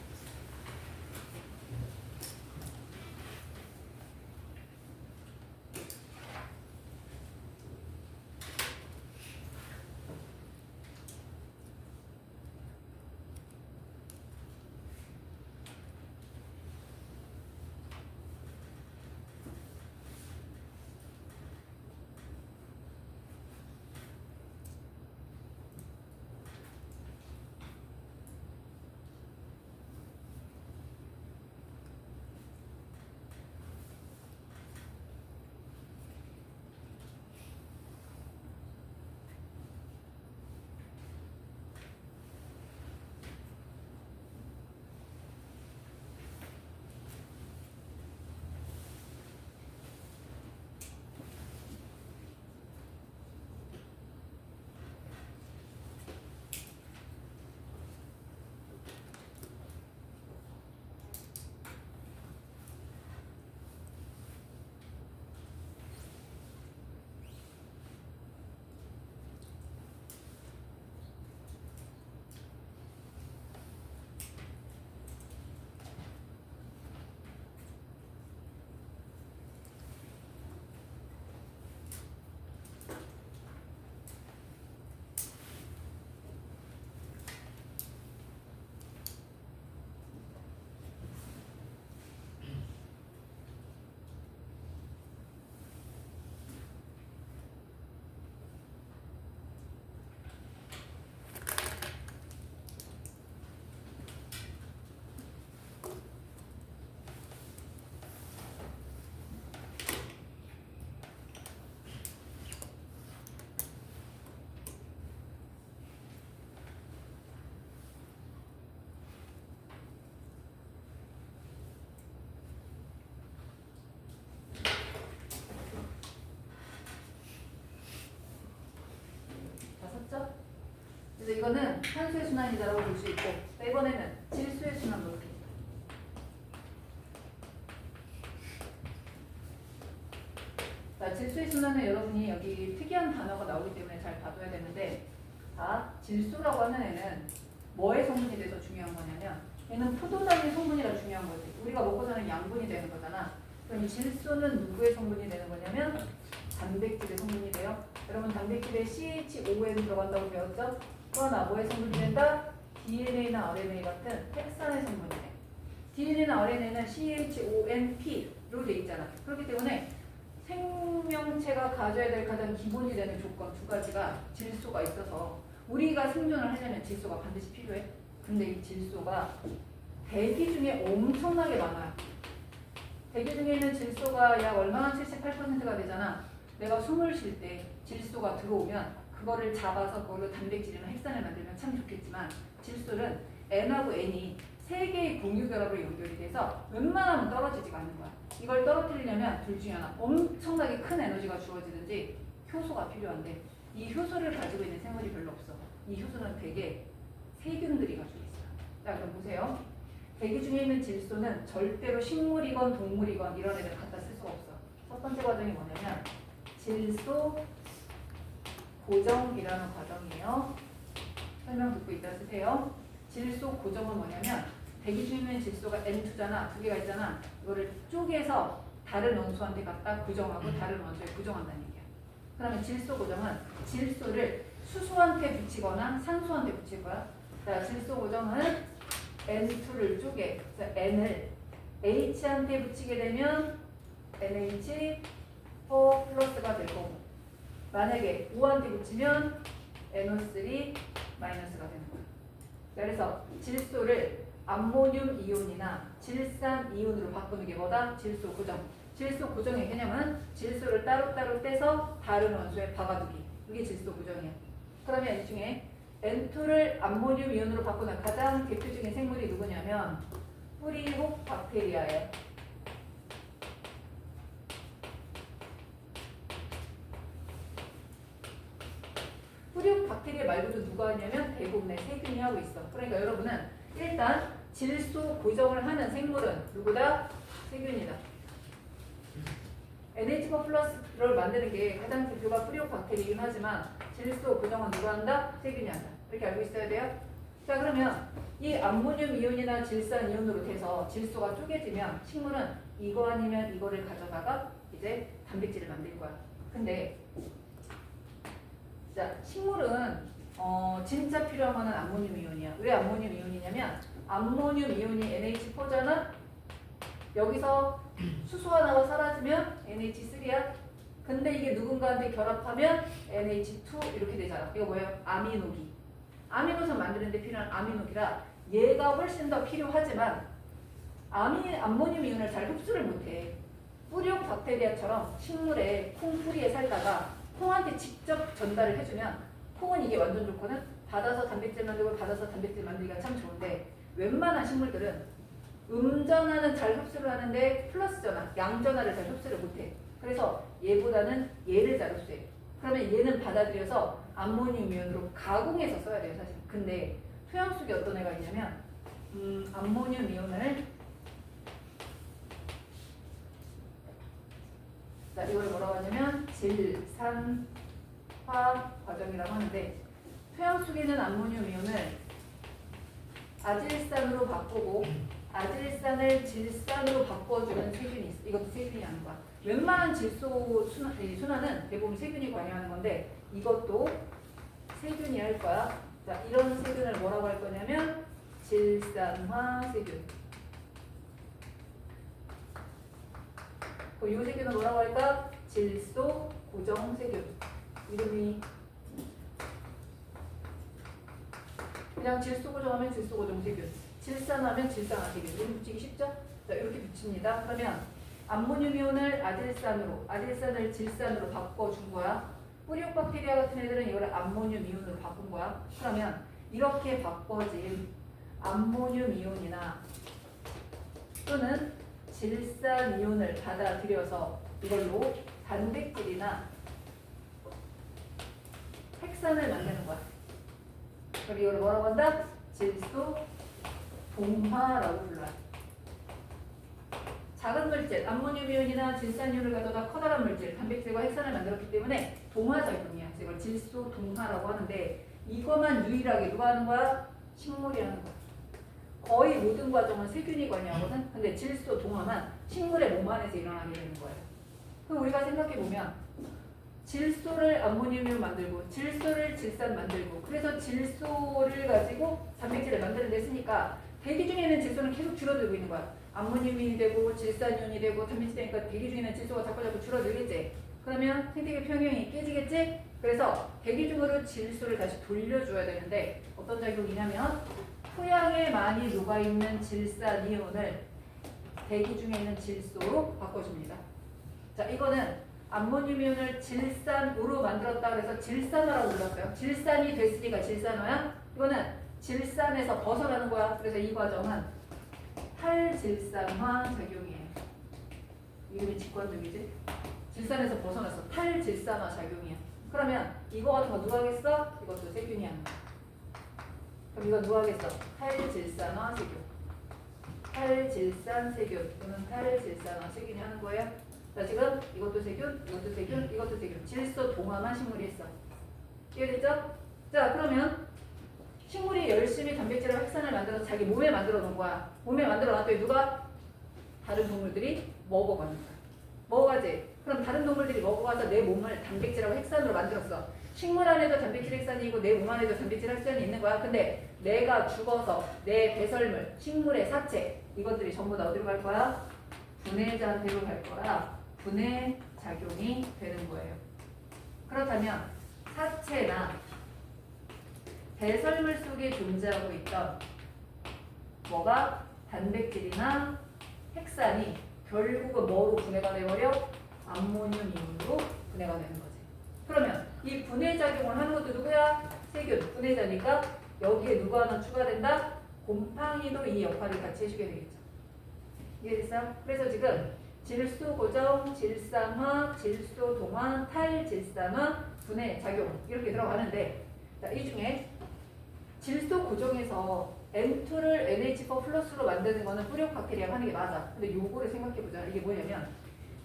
그래서 이거는 탄소의 순환이다라고 볼 수 있고, 이번에는 질소의 순환 볼게요. 자, 질소의 순환은 여러분이 여기 특이한 단어가 나오기 때문에 잘 봐둬야 되는데, 질소라고 하는 애는 뭐의 성분이 돼서 중요한 거냐면, 얘는 포도당의 성분이라 중요한 거지. 우리가 먹고 사는 양분이 되는 거잖아. 그럼 질소는 누구의 성분이 되는 거냐면 단백질의 성분이 돼요. 여러분 단백질에 CHON 들어간다고 배웠죠? 그러나 뭐의 성분이 된다? DNA나 RNA 같은 핵산의 성분이 돼. DNA나 RNA는 CHONP로 돼 있잖아. 그렇기 때문에 생명체가 가져야 될 가장 기본이 되는 조건 두 가지가 질소가 있어서 우리가 생존을 하려면 질소가 반드시 필요해. 근데 이 질소가 대기 중에 엄청나게 많아요. 대기 중에 있는 질소가 약 얼마나 78%가 되잖아. 내가 숨을 쉴 때 질소가 들어오면 그거를 잡아서 그걸로 단백질이나 핵산을 만들면 참 좋겠지만 질소는 N하고 N이 세 개의 공유 결합으로 연결이 돼서 웬만하면 떨어지지가 않는 거야. 이걸 떨어뜨리려면 둘 중에 하나 엄청나게 큰 에너지가 주어지든지 효소가 필요한데 이 효소를 가지고 있는 생물이 별로 없어. 이 효소는 대개 세균들이 가지고 있어요. 자, 그럼 보세요. 대기 중에 있는 질소는 절대로 식물이건 동물이건 이런 애들 갖다 쓸 수가 없어. 첫 번째 과정이 뭐냐면 질소 고정이라는 과정이에요. 설명 듣고 있다 쓰세요. 질소 고정은 뭐냐면 대기 중에 있는 질소가 N2잖아. 두 개가 있잖아. 이거를 쪼개서 다른 원소한테 갖다 고정하고 다른 원소에 고정한다는 얘기야. 그러면 질소 고정은 질소를 수소한테 붙이거나 산소한테 붙일 거야. 자, 질소 고정은 N2를 쪼개. 그래서 N을 H한테 붙이게 되면 NH4 플러스가 되고 만약에 O한테 붙이면 NO3 마이너스가 되는 거야. 그래서 질소를 암모늄 이온이나 질산 이온으로 바꾸는 게 뭐다? 질소 고정. 질소 고정의 개념은 질소를 따로따로 떼서 다른 원소에 박아두기. 이게 질소 고정이야. 그러면 이 중에 N2를 암모늄 이온으로 바꾸는 가장 대표적인 생물이 누구냐면 뿌리혹 박테리아예요. 뿌리혹 박테리아 말고도 누가 하냐면 대부분의 세균이 하고 있어. 그러니까 여러분은 일단 질소 고정을 하는 생물은 누구다? 세균이다. NH4 플러스를 만드는 게 가장 대표가 뿌리혹 박테리아이긴 하지만 질소 고정은 누가 한다? 세균이 한다. 이렇게 알고 있어야 돼요. 자, 그러면 이 암모늄 이온이나 질산 이온으로 돼서 질소가 쪼개지면 식물은 이거 아니면 이거를 가져다가 이제 단백질을 만들 거야. 근데 자, 식물은 진짜 필요한 거는 암모늄 이온이야. 왜 암모늄 이온이냐면 암모늄 이온이 NH4잖아. 여기서 수소 하나가 사라지면 NH3야. 근데 이게 누군가한테 결합하면 NH2 이렇게 되잖아. 이거 뭐예요? 아미노기. 아미노산 만드는데 필요한 아미노기라 얘가 훨씬 더 필요하지만 암모늄 이온을 잘 흡수를 못해. 뿌리혹 박테리아처럼 식물의 콩뿌리에 살다가 콩한테 직접 전달을 해주면 콩은 이게 완전 좋거든. 받아서 단백질 만들고 받아서 단백질 만들기가 참 좋은데 웬만한 식물들은 음전하는 잘 흡수를 하는데 플러스 전화, 양전화를 잘 흡수를 못해. 그래서 얘보다는 얘를 잘 흡수해. 그러면 얘는 받아들여서 암모늄 이온으로 가공해서 써야 돼요, 사실. 근데 토양 속에 어떤 애가 있냐면 암모늄 이온을 자, 이걸 뭐라고 하냐면 질산화 과정이라고 하는데 토양 속에 있는 암모늄 이온을 아질산으로 바꾸고 아질산을 질산으로 바꿔주는 세균이 있어. 이것도 세균이 하는 거야. 웬만한 질소 순환은 대부분 세균이 관여하는 건데 이것도 세균이 할 거야. 자, 이런 세균을 뭐라고 할 거냐면 질산화 세균. 이 세균은 뭐라고 할까? 질소 고정 세균. 이름이 그냥 질소 고정하면 질소 고정 세균, 질산하면 질산화 세균. 이름 붙이기 쉽죠? 자, 이렇게 붙입니다. 그러면 암모늄 이온을 아질산을 질산으로 바꿔준 거야. 뿌리혹 박테리아 같은 애들은 이걸 암모늄 이온으로 바꾼 거야. 그러면 이렇게 바꿔진 암모늄 이온이나 또는 질산 이온을 받아들여서 이걸로 단백질이나 핵산을 만드는 거야. 그럼 이걸 뭐라고 한다? 질소 동화라고 불러요. 작은 물질, 암모늄 이온이나 질산 이온을 가져다 커다란 물질, 단백질과 핵산을 만들었기 때문에 동화작용이야. 그래서 이걸 질소 동화라고 하는데 이것만 유일하게 누가 하는 거야? 식물이 하는 거야. 거의 모든 과정은 세균이 관여하거든. 근데 질소 동화만 식물의 몸 안에서 일어나게 되는 거예요. 그럼 우리가 생각해보면 질소를 암모늄 이온 만들고 질소를 질산 만들고 그래서 질소를 가지고 단백질을 만드는 데 쓰니까 대기 중에 있는 질소는 계속 줄어들고 있는 거야. 암모늄이 되고 질산이온이 되고 단백질 되니까 대기 중에 있는 질소가 자꾸 줄어들겠지. 그러면 생태계 평형이 깨지겠지. 그래서 대기 중으로 질소를 다시 돌려줘야 되는데 어떤 작용이냐면 토양에 많이 녹아있는 질산 이온을 대기 중에 있는 질소로 바꿔줍니다. 자, 이거는 암모늄 이온을 질산으로 만들었다 그래서 질산화라고 불렀어요. 질산이 됐으니까 질산화야. 이거는 질산에서 벗어나는 거야. 그래서 이 과정은 탈질산화 작용이에요. 이름이 직관적이지? 질산에서 벗어났어. 탈질산화 작용이야. 그러면 이거 같은 거 누가 하겠어? 이것도 세균이 하는 거야. 그럼 이거 누가 하겠어? 탈질산화 세균. 탈질산 세균 또는 탈질산화 세균이 하는 거예요. 자, 지금 이것도 세균, 이것도 세균, 이것도 세균. 질소 동화만 식물이 했어. 이해됐죠? 자, 그러면 식물이 열심히 단백질과 핵산을 만들어서 자기 몸에 만들어 놓은 거야. 몸에 만들어 놨더니 누가? 다른 동물들이 먹어가는 거야. 먹어가지? 그럼 다른 동물들이 먹어가서 내 몸을 단백질하고 핵산으로 만들었어. 식물 안에도 단백질 핵산이 있고 내 몸 안에도 단백질 핵산이 있는 거야. 근데 내가 죽어서 내 배설물, 식물의 사체 이것들이 전부 다 어디로 갈 거야? 분해자한테로 갈 거라 분해 작용이 되는 거예요. 그렇다면 사체나 배설물 속에 존재하고 있던 뭐가 단백질이나 핵산이 결국은 뭐로 분해가 돼버려? 암모늄 이온으로 분해가 되는 거지. 그러면 이 분해작용을 하는 것도 누구야? 세균, 분해자니까 여기에 누구 하나 추가된다? 곰팡이도 이 역할을 같이 해주게 되겠죠. 이해됐어? 그래서 지금 질소 고정, 질산화, 질소 동화, 탈질산화, 분해작용 이렇게 들어가는데 자, 이 중에 질소 고정에서 N2를 NH4 플러스로 만드는 거는 뿌리옥박테리아가 하는 게 맞아. 근데 요거를 생각해보자. 이게 뭐냐면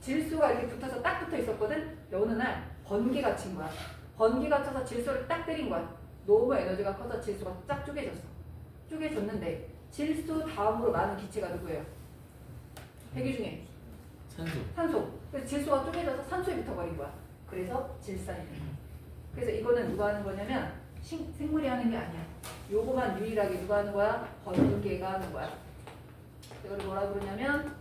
질소가 이렇게 붙어서 딱 붙어 있었거든? 어느 날 번개가 친 거야. 번개가 쳐서 질소를 딱 때린 거야. 너무 에너지가 커서 질소가 쫙 쪼개졌어. 쪼개졌는데 질소 다음으로 많은 기체가 누구예요? 대기 중에 산소. 산소. 그래서 질소가 쪼개져서 산소에 붙어버린 거야. 그래서 질산이 된 거야. 그래서 이거는 누가 하는 거냐면 생물이 하는 게 아니야. 요거만 유일하게 누가 하는 거야? 번개가 하는 거야. 이걸 뭐라 그러냐면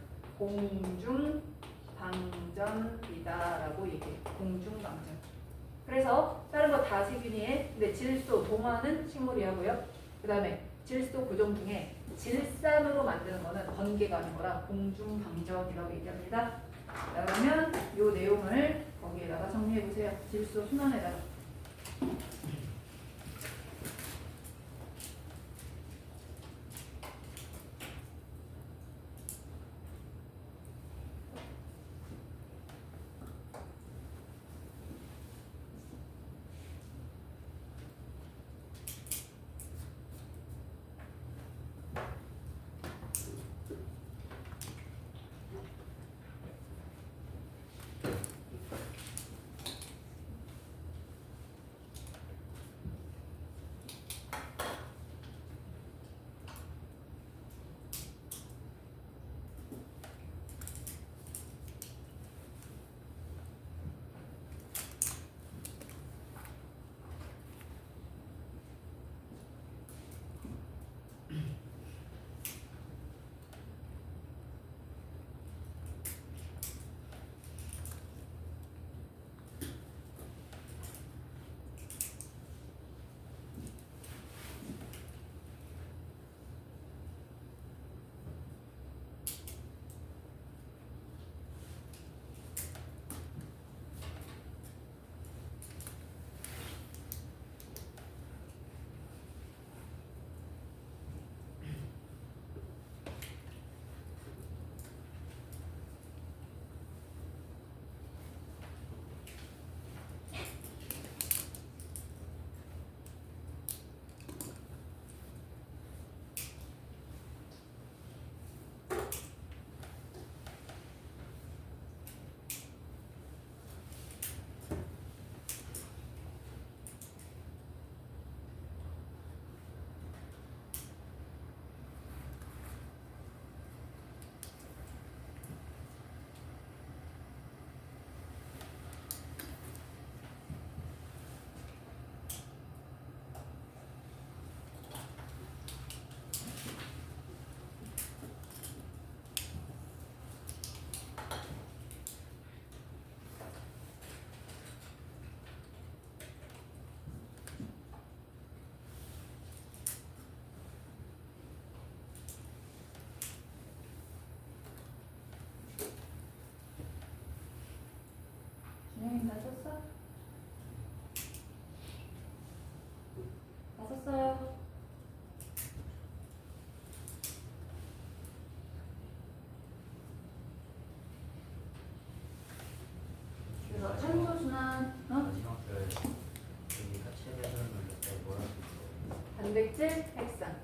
공중방전이다라고 얘기해. 공중방전. 그래서 다른 거 다 세균이 해. 근데 질소 동화는 식물이 하고요. 그 다음에 질소 고정 중에 질산으로 만드는 거는 번개가 하는 거라 공중방전이라고 얘기합니다. 자, 그러면 요 내용을 거기에다가 정리해 보세요. 질소 순환에다가. 준영이 다 썼어? 다 썼어요. 그래서 산소순환, 어? 마지막 별 단백질 핵산.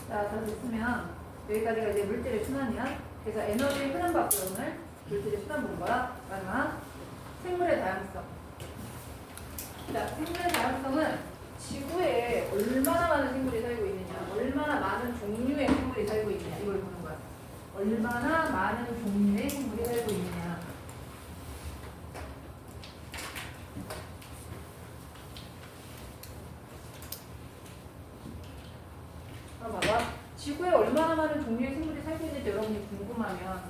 자, 다 됐으면 여기까지가 이제 물질의 순환이야. 그래서 에너지 흐름 박동을 물질의 순환 본 거야. 마지막 생물의 다양성. 자, 생물의 다양성은 지구에 얼마나 많은 생물이 살고 있느냐, 얼마나 많은 종류의 생물이 살고 있느냐 이걸 보는 거야. 얼마나 많은 종류의 생물이 살고 있느냐. 봐봐. 지구에 얼마나 많은 종류의 생물이 살고 있는지 여러분이 궁금하면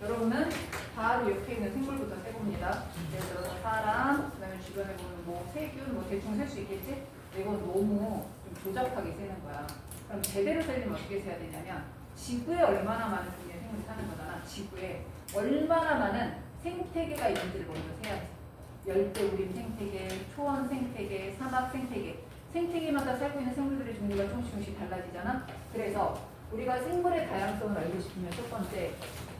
여러분은 바로 옆에 있는 생물부터 세봅니다. 예를 들어서 사람, 그 다음에 주변에 보면 뭐 세균, 뭐 대충 셀 수 있겠지? 이건 너무 좀 조잡하게 세는 거야. 그럼 제대로 세려면 어떻게 세야 되냐면 지구에 얼마나 많은 종류의 생물이 사는 거잖아. 지구에 얼마나 많은 생태계가 있는지를 먼저 세야 돼. 열대우림 생태계, 초원 생태계, 사막 생태계. 생태계마다 살고 있는 생물들의 종류가 조금씩 달라지잖아. 그래서 우리가 생물의 다양성을 알고 싶으면 첫 번째,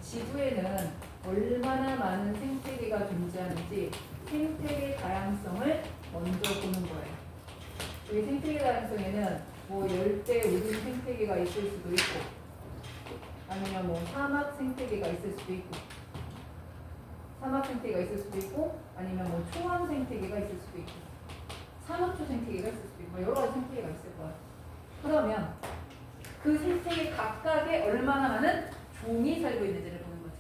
지구에는 얼마나 많은 생태계가 존재하는지 생태계 다양성을 먼저 보는 거예요. 여기 생태계 다양성에는 뭐 열대 우림 생태계가 있을 수도 있고, 아니면 뭐 사막 생태계가 있을 수도 있고, 사막 생태계가 있을 수도 있고, 아니면 뭐 초원 생태계가 있을 수도 있고, 산호초 생태계가 있을 수도 있고, 여러 가지 생태계가 있을 거야. 그러면 그 생태계 각각에 얼마나 많은 종이 살고 있는지를 보는 거지.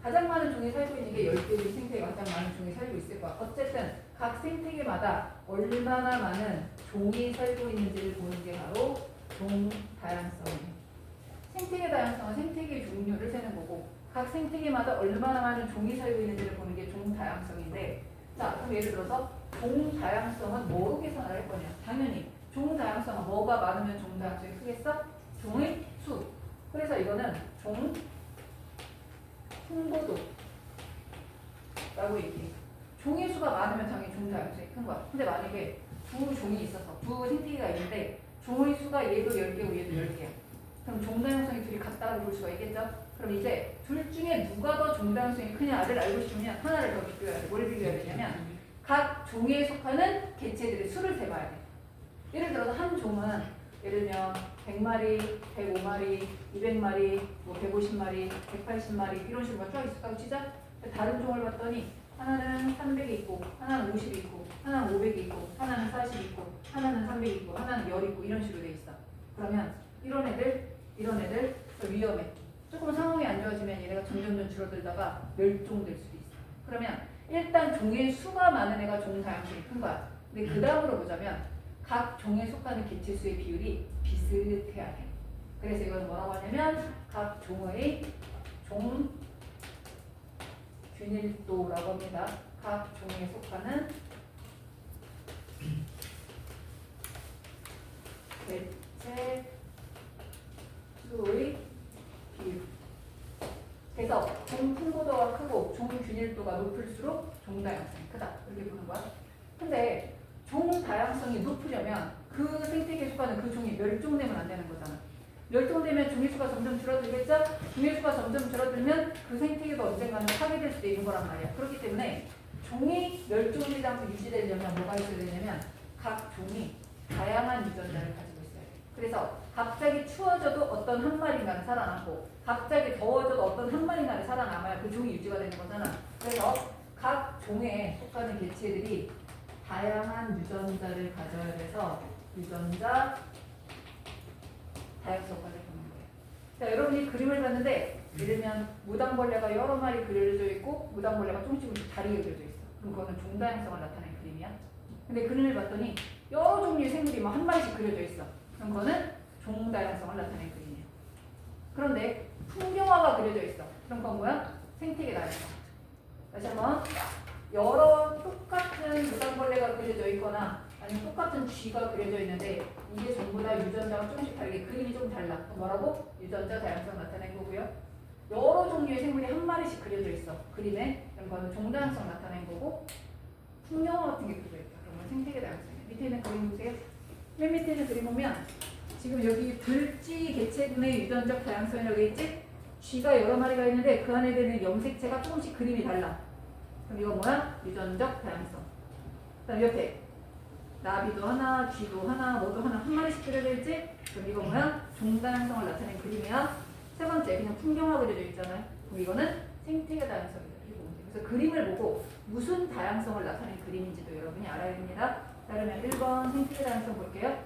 가장 많은 종이 살고 있는 게 열대우림 생태계가 가장 많은 종이 살고 있을 거야. 어쨌든 각 생태계마다 얼마나 많은 종이 살고 있는지를 보는 게 바로 종 다양성이에요. 생태계 다양성은 생태계 종류를 세는 거고, 각 생태계마다 얼마나 많은 종이 살고 있는지를 보는 게 종 다양성인데, 자, 그럼 예를 들어서 종 다양성은 뭐로 계산을 할 거냐? 당연히 종 다양성은 뭐가 많으면 종 다양성이 크겠어? 종의 수. 그래서 이거는 종 풍부도라고 얘기해. 종의 수가 많으면 당연히 종 다양성이 큰 거야. 근데 만약에 두 종이 있어서 두 생태계가 있는데 종의 수가 얘도 10개고 얘도 10개야. 그럼 종 다양성이 둘이 같다고 볼 수가 있겠죠? 그럼 이제 둘 중에 누가 더 종 다양성이 크냐를 알고 싶으면 하나를 더 비교해야 돼. 뭘 비교해야 되냐면 각 종에 속하는 개체들의 수를 세봐야 돼. 예를 들어서 한 종은 예를 들면 100마리, 105마리, 200마리, 뭐 150마리, 180마리 이런 식으로 쫙 있었다고 치자. 다른 종을 봤더니 하나는 300이 있고, 하나는 50이 있고, 하나는 500이 있고, 하나는 40이 있고, 하나는 300이 있고, 하나는 10이 있고 이런 식으로 돼 있어. 그러면 이런 애들 더 위험해. 조금 상황이 안 좋아지면 얘네가 점점 줄어들다가 멸종될 수도 있어. 그러면 일단 종의 수가 많은 애가 종 다양성이 큰 거야. 근데 그 다음으로 보자면 각 종에 속하는 개체수의 비율이 비슷해야 돼. 그래서 이건 뭐라고 하냐면 각 종의 종 균일도라고 합니다. 각 종에 속하는 개체수의 비율. 그래서 종 풍부도가 크고 종 균일도가 높을수록 종 다양성이 크다. 이렇게 보는 거야. 근데 종 다양성이 높으려면 그 생태계에 속하는 그 종이 멸종되면 안 되는 거잖아. 멸종되면 종의 수가 점점 줄어들겠죠? 종의 수가 점점 줄어들면 그 생태계도 언젠가는 파괴될 수도 있는 거란 말이야. 그렇기 때문에 종이 멸종되지 않고 유지되려면 뭐가 있어야 되냐면 각 종이 다양한 유전자를 가지고 있어야 돼. 그래서 갑자기 추워져도 어떤 한 마리인가는 살아남고 갑자기 더워져도 어떤 한 마리인가는 살아남아야 그 종이 유지가 되는 거잖아. 그래서 각 종에 속하는 개체들이 다양한 유전자를 가져야 돼서 유전자 다양성까지 보는 거예요. 자, 여러분이 그림을 봤는데 예를 들면 무당벌레가 여러 마리 그려져 있고 무당벌레가 조금씩 다리에 그려져 있어. 그럼 그거는 종다양성을 나타내는 그림이야. 근데 그림을 봤더니 여러 종류의 생물이 막 한 마리씩 그려져 있어. 그럼 그거는 종다양성을 나타내는 그림이야. 그런데 풍경화가 그려져 있어. 그럼 그건 뭐야? 생태계 다양성. 다시 한번 여러 똑같은 무당벌레가 그려져 있거나 아니면 똑같은 쥐가 그려져 있는데 이게 전부 다 유전자가 조금씩 다르게 그림이 좀 달라. 뭐라고? 유전자 다양성 나타낸 거고요. 여러 종류의 생물이 한 마리씩 그려져 있어. 그림에. 그럼 그거는 종다양성 나타낸 거고 풍경화 같은 게 그려져 있다. 그러면 생태계 다양성이야. 밑에 있는 그림 보세요. 맨 밑에 있는 그림 보면 지금 여기 들쥐 개체군의 유전적 다양성이라고 있지? 쥐가 여러 마리가 있는데 그 안에 드는 염색체가 조금씩 그림이 달라. 그럼 이거 뭐야? 유전적 다양성. 그다음 옆에 나비도 하나, 쥐도 하나, 뭐도 하나 한 마리씩 그려져 있지? 그럼 이거 뭐야? 종다양성을 나타낸 그림이야. 세 번째 그냥 풍경화 그려져 있잖아요. 그럼 이거는 생태계 다양성이다. 이렇게 보면 돼요. 그래서 그림을 보고 무슨 다양성을 나타낸 그림인지도 여러분이 알아야 됩니다. 자, 그러면 1번 생태계 다양성 볼게요.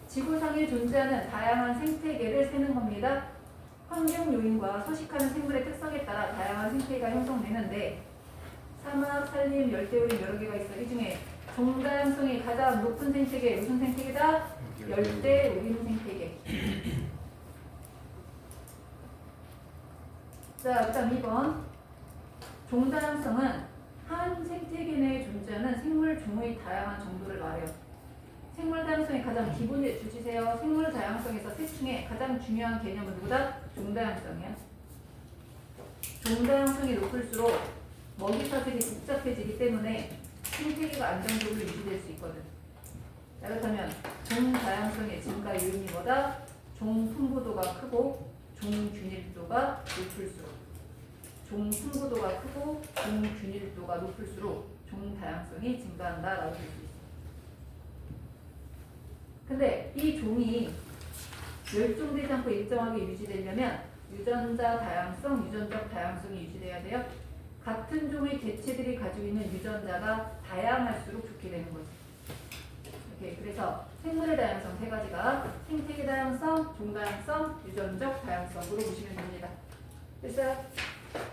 지구상에 존재하는 다양한 생태계를 세는 겁니다. 환경 요인과 서식하는 생물의 특성에 따라 다양한 생태계가 형성되는데 사막, 산림, 열대우림 여러 개가 있어. 이 중에 종다양성이 가장 높은 생태계 무슨 생태계다? 열대우림 생태계. 자, 그다음 2번 종다양성은 한 생태계 내에 존재하는 생물 종의 다양한 정도를 말해요. 생물 다양성의 가장 기본을 주시세요. 생물 다양성에서 셋 중에 가장 중요한 개념은 누구다? 종다양성이야. 종다양성이 높을수록 먹이 사슬이 복잡해지기 때문에 생태계가 안정적으로 유지될 수 있거든. 자, 그렇다면 종다양성의 증가 요인이 뭐다? 종 풍부도가 크고 종 균일도가 높을수록 풍부도가 크고 종 균일도가 높을수록 종 다양성이 증가한다라고 볼 수 있어. 근데 이 종이 멸종되지 않고 일정하게 유지되려면 유전자 다양성, 유전적 다양성이 유지돼야 돼요. 같은 종의 개체들이 가지고 있는 유전자가 다양할수록 좋게 되는 거지. 이렇게 그래서 생물의 다양성 세 가지가 생태계 다양성, 종 다양성, 유전적 다양성으로 보시면 됩니다. 됐어요?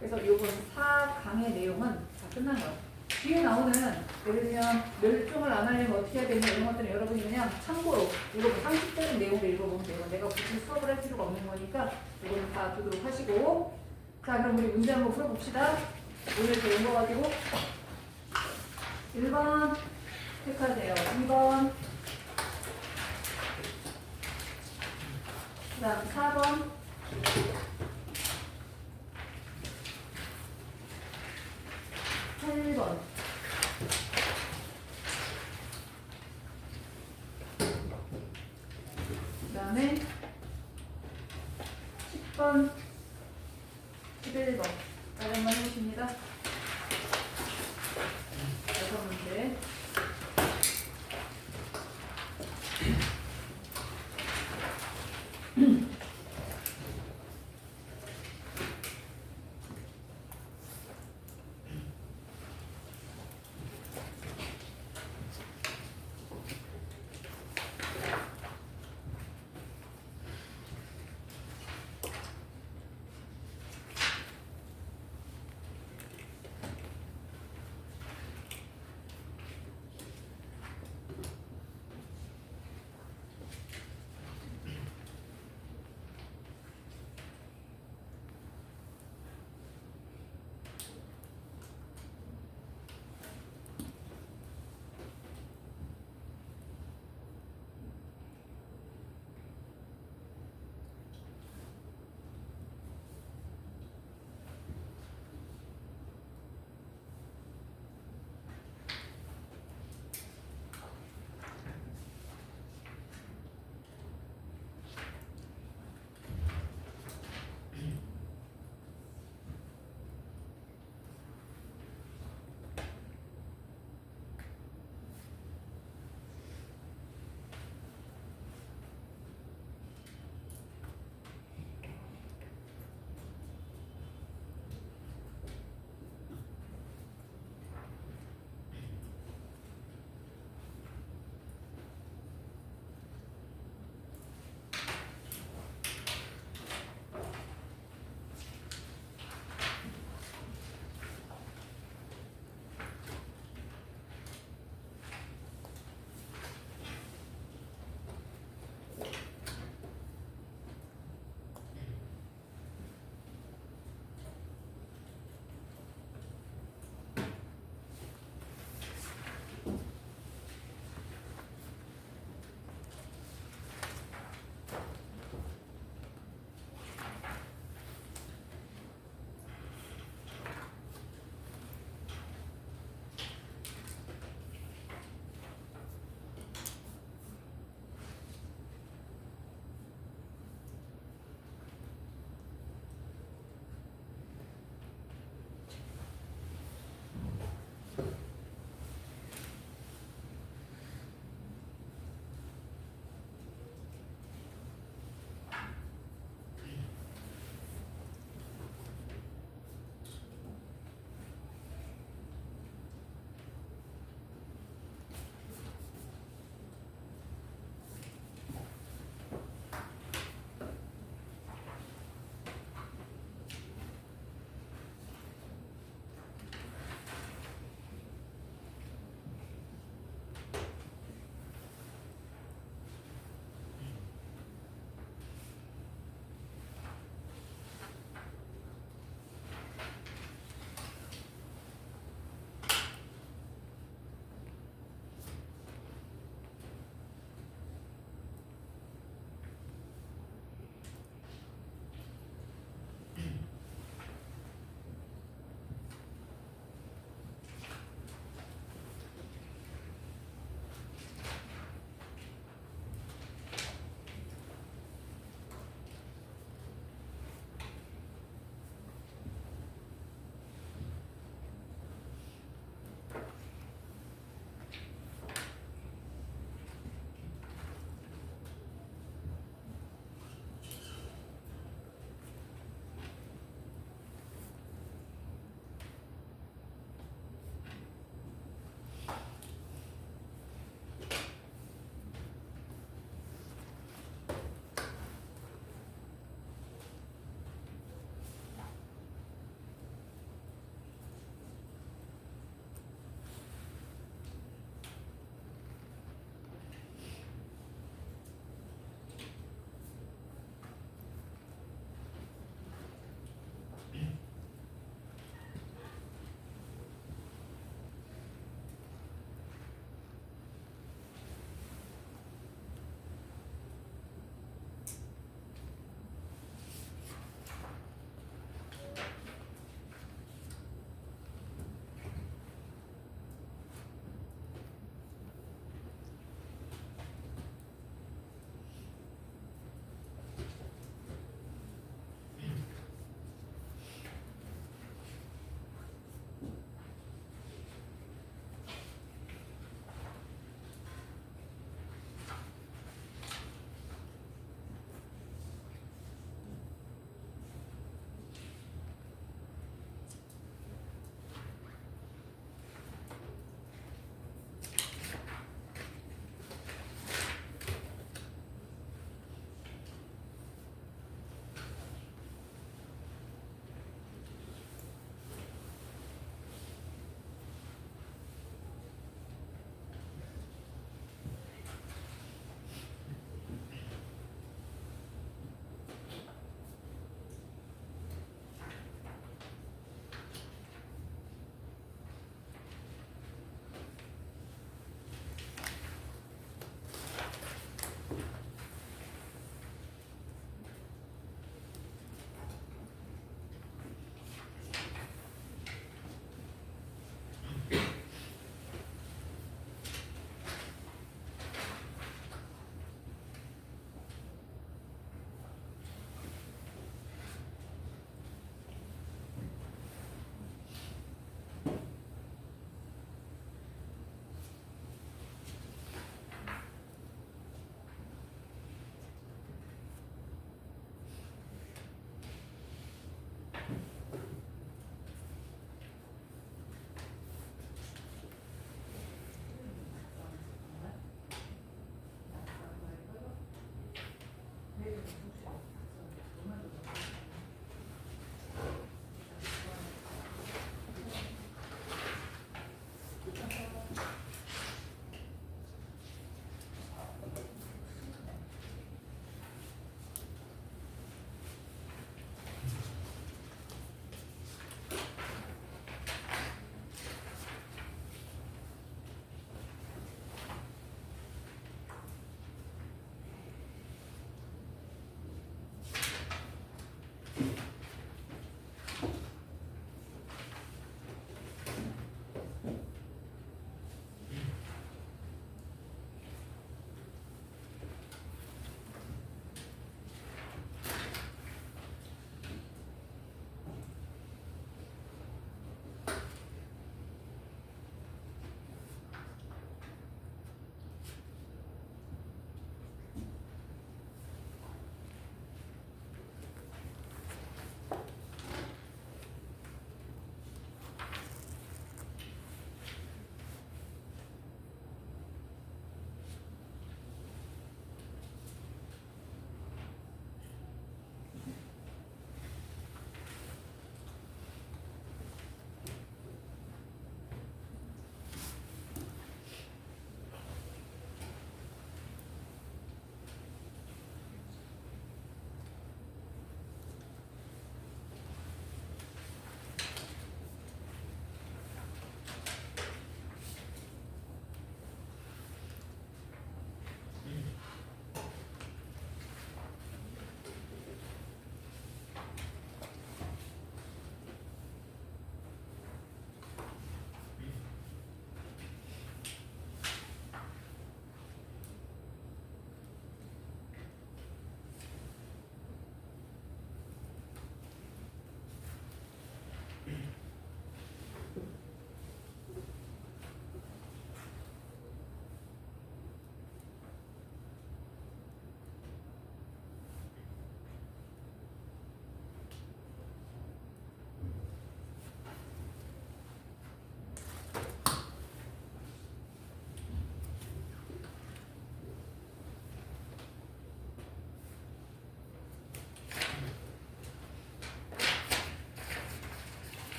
그래서 이번 4강의 내용은 다 끝난 거예요. 뒤에 나오는 예를 들면 멸종을 안 하려면 어떻게 해야 되냐 이런 것들은 여러분이 그냥 참고로 읽어보면 상식적인 내용을 읽어보면 돼요. 내가 굳이 수업을 할 필요가 없는 거니까 이거는 다 두도록 하시고. 자, 그럼 우리 문제 한번 풀어봅시다. 오늘 배운 거 가지고 1번 체크하세요. 2번 그 다음 4번 8번 그 다음에 10번 11번 다시 한번 해보십니다. 6문제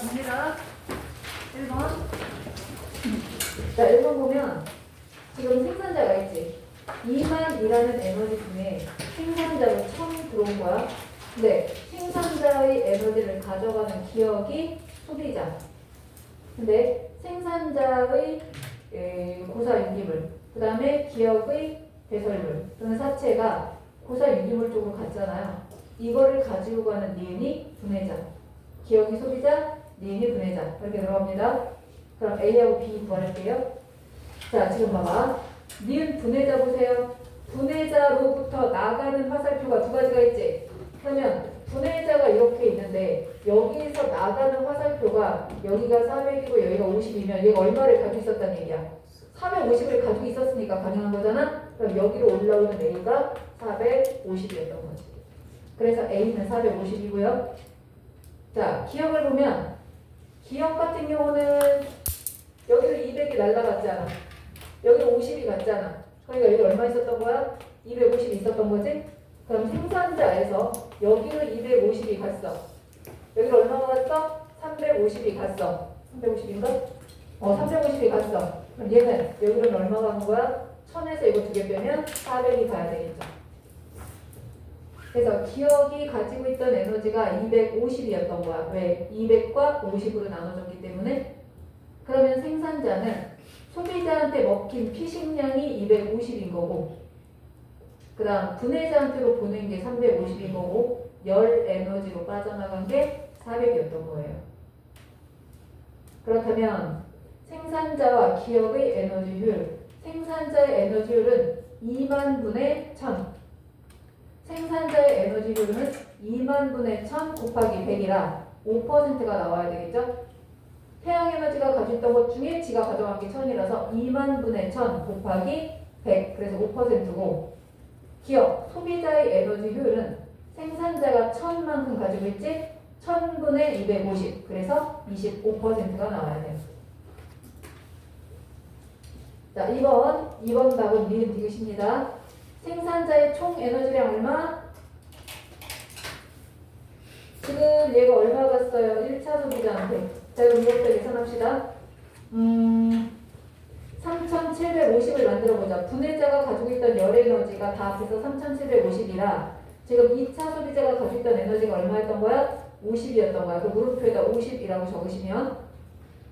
봅니다. 1번. 자, 1번 보면 지금 생산자가 있지. 2만이라는 에너지 중에 생산자로 1000 들어온 거야. 근데 생산자의 에너지를 가져가는 기억이 소비자. 근데 생산자의 고사 유기물, 그 다음에 기억의 배설물 또는 사체가 고사 유기물 쪽으로 갔잖아요. 이거를 가지고 가는 니은이 분해자. 기억이 소비자, 니은이 분해자. 이렇게 들어갑니다. 그럼 A하고 B 구할게요. 자, 지금 봐봐. 니은 분해자 보세요. 분해자로부터 나가는 화살표가 두 가지가 있지. 그러면 분해자가 이렇게 있는데 여기서 나가는 화살표가 여기가 400이고 여기가 50이면 얘가 얼마를 가지고 있었다는 얘기야. 450을 가지고 있었으니까 가능한 거잖아. 그럼 여기로 올라오는 A가 450이었던 거지. 그래서 A는 450이고요. 자, 기억을 보면 기억 같은 경우는 여기로 200이 날라갔잖아. 여기로 50이 갔잖아. 그러니까 여기 얼마 있었던 거야? 250이 있었던 거지? 그럼 생산자에서 여기로 250이 갔어. 여기로 얼마가 갔어? 350이 갔어. 350인가? 350이 갔어. 그럼 얘는 여기로는 얼마가 간 거야? 1000에서 이거 두 개 빼면 400이 가야 되겠죠. 그래서 기억이 가지고 있던 에너지가 250이었던 거야. 왜? 200과 50으로 나눠졌기 때문에. 그러면 생산자는 소비자한테 먹힌 피식량이 250인 거고, 그 다음 분해자한테로 보낸 게 350인 거고, 열 에너지로 빠져나간 게 400이었던 거예요. 그렇다면 생산자와 기업의 에너지 효율, 생산자의 에너지 효율은 2만 분의 1000, 생산자의 에너지 효율은 2만 분의 1000 곱하기 100이라 5%가 나와야 되겠죠? 태양 에너지가 가지고 있던 것 중에 지가 가져간 게 1000이라서 2만 분의 1000 곱하기 100, 그래서 5%고, 기업, 소비자의 에너지 효율은 생산자가 1000만큼 가지고 있지? 1000분의 250, 그래서 25%가 나와야 돼요. 자, 2번 답은 니은 디귿입니다. 생산자의 총 에너지량 얼마? 지금 얘가 얼마 갔어요? 1차 소비자한테. 자, 그럼 이것부터 계산합시다. 3750을 만들어보자. 분해자가 가지고 있던 열 에너지가 다 합해서 3750이라 지금 2차 소비자가 가지고 있던 에너지가 얼마였던 거야? 50이었던 거야. 그 물음표에다 50이라고 적으시면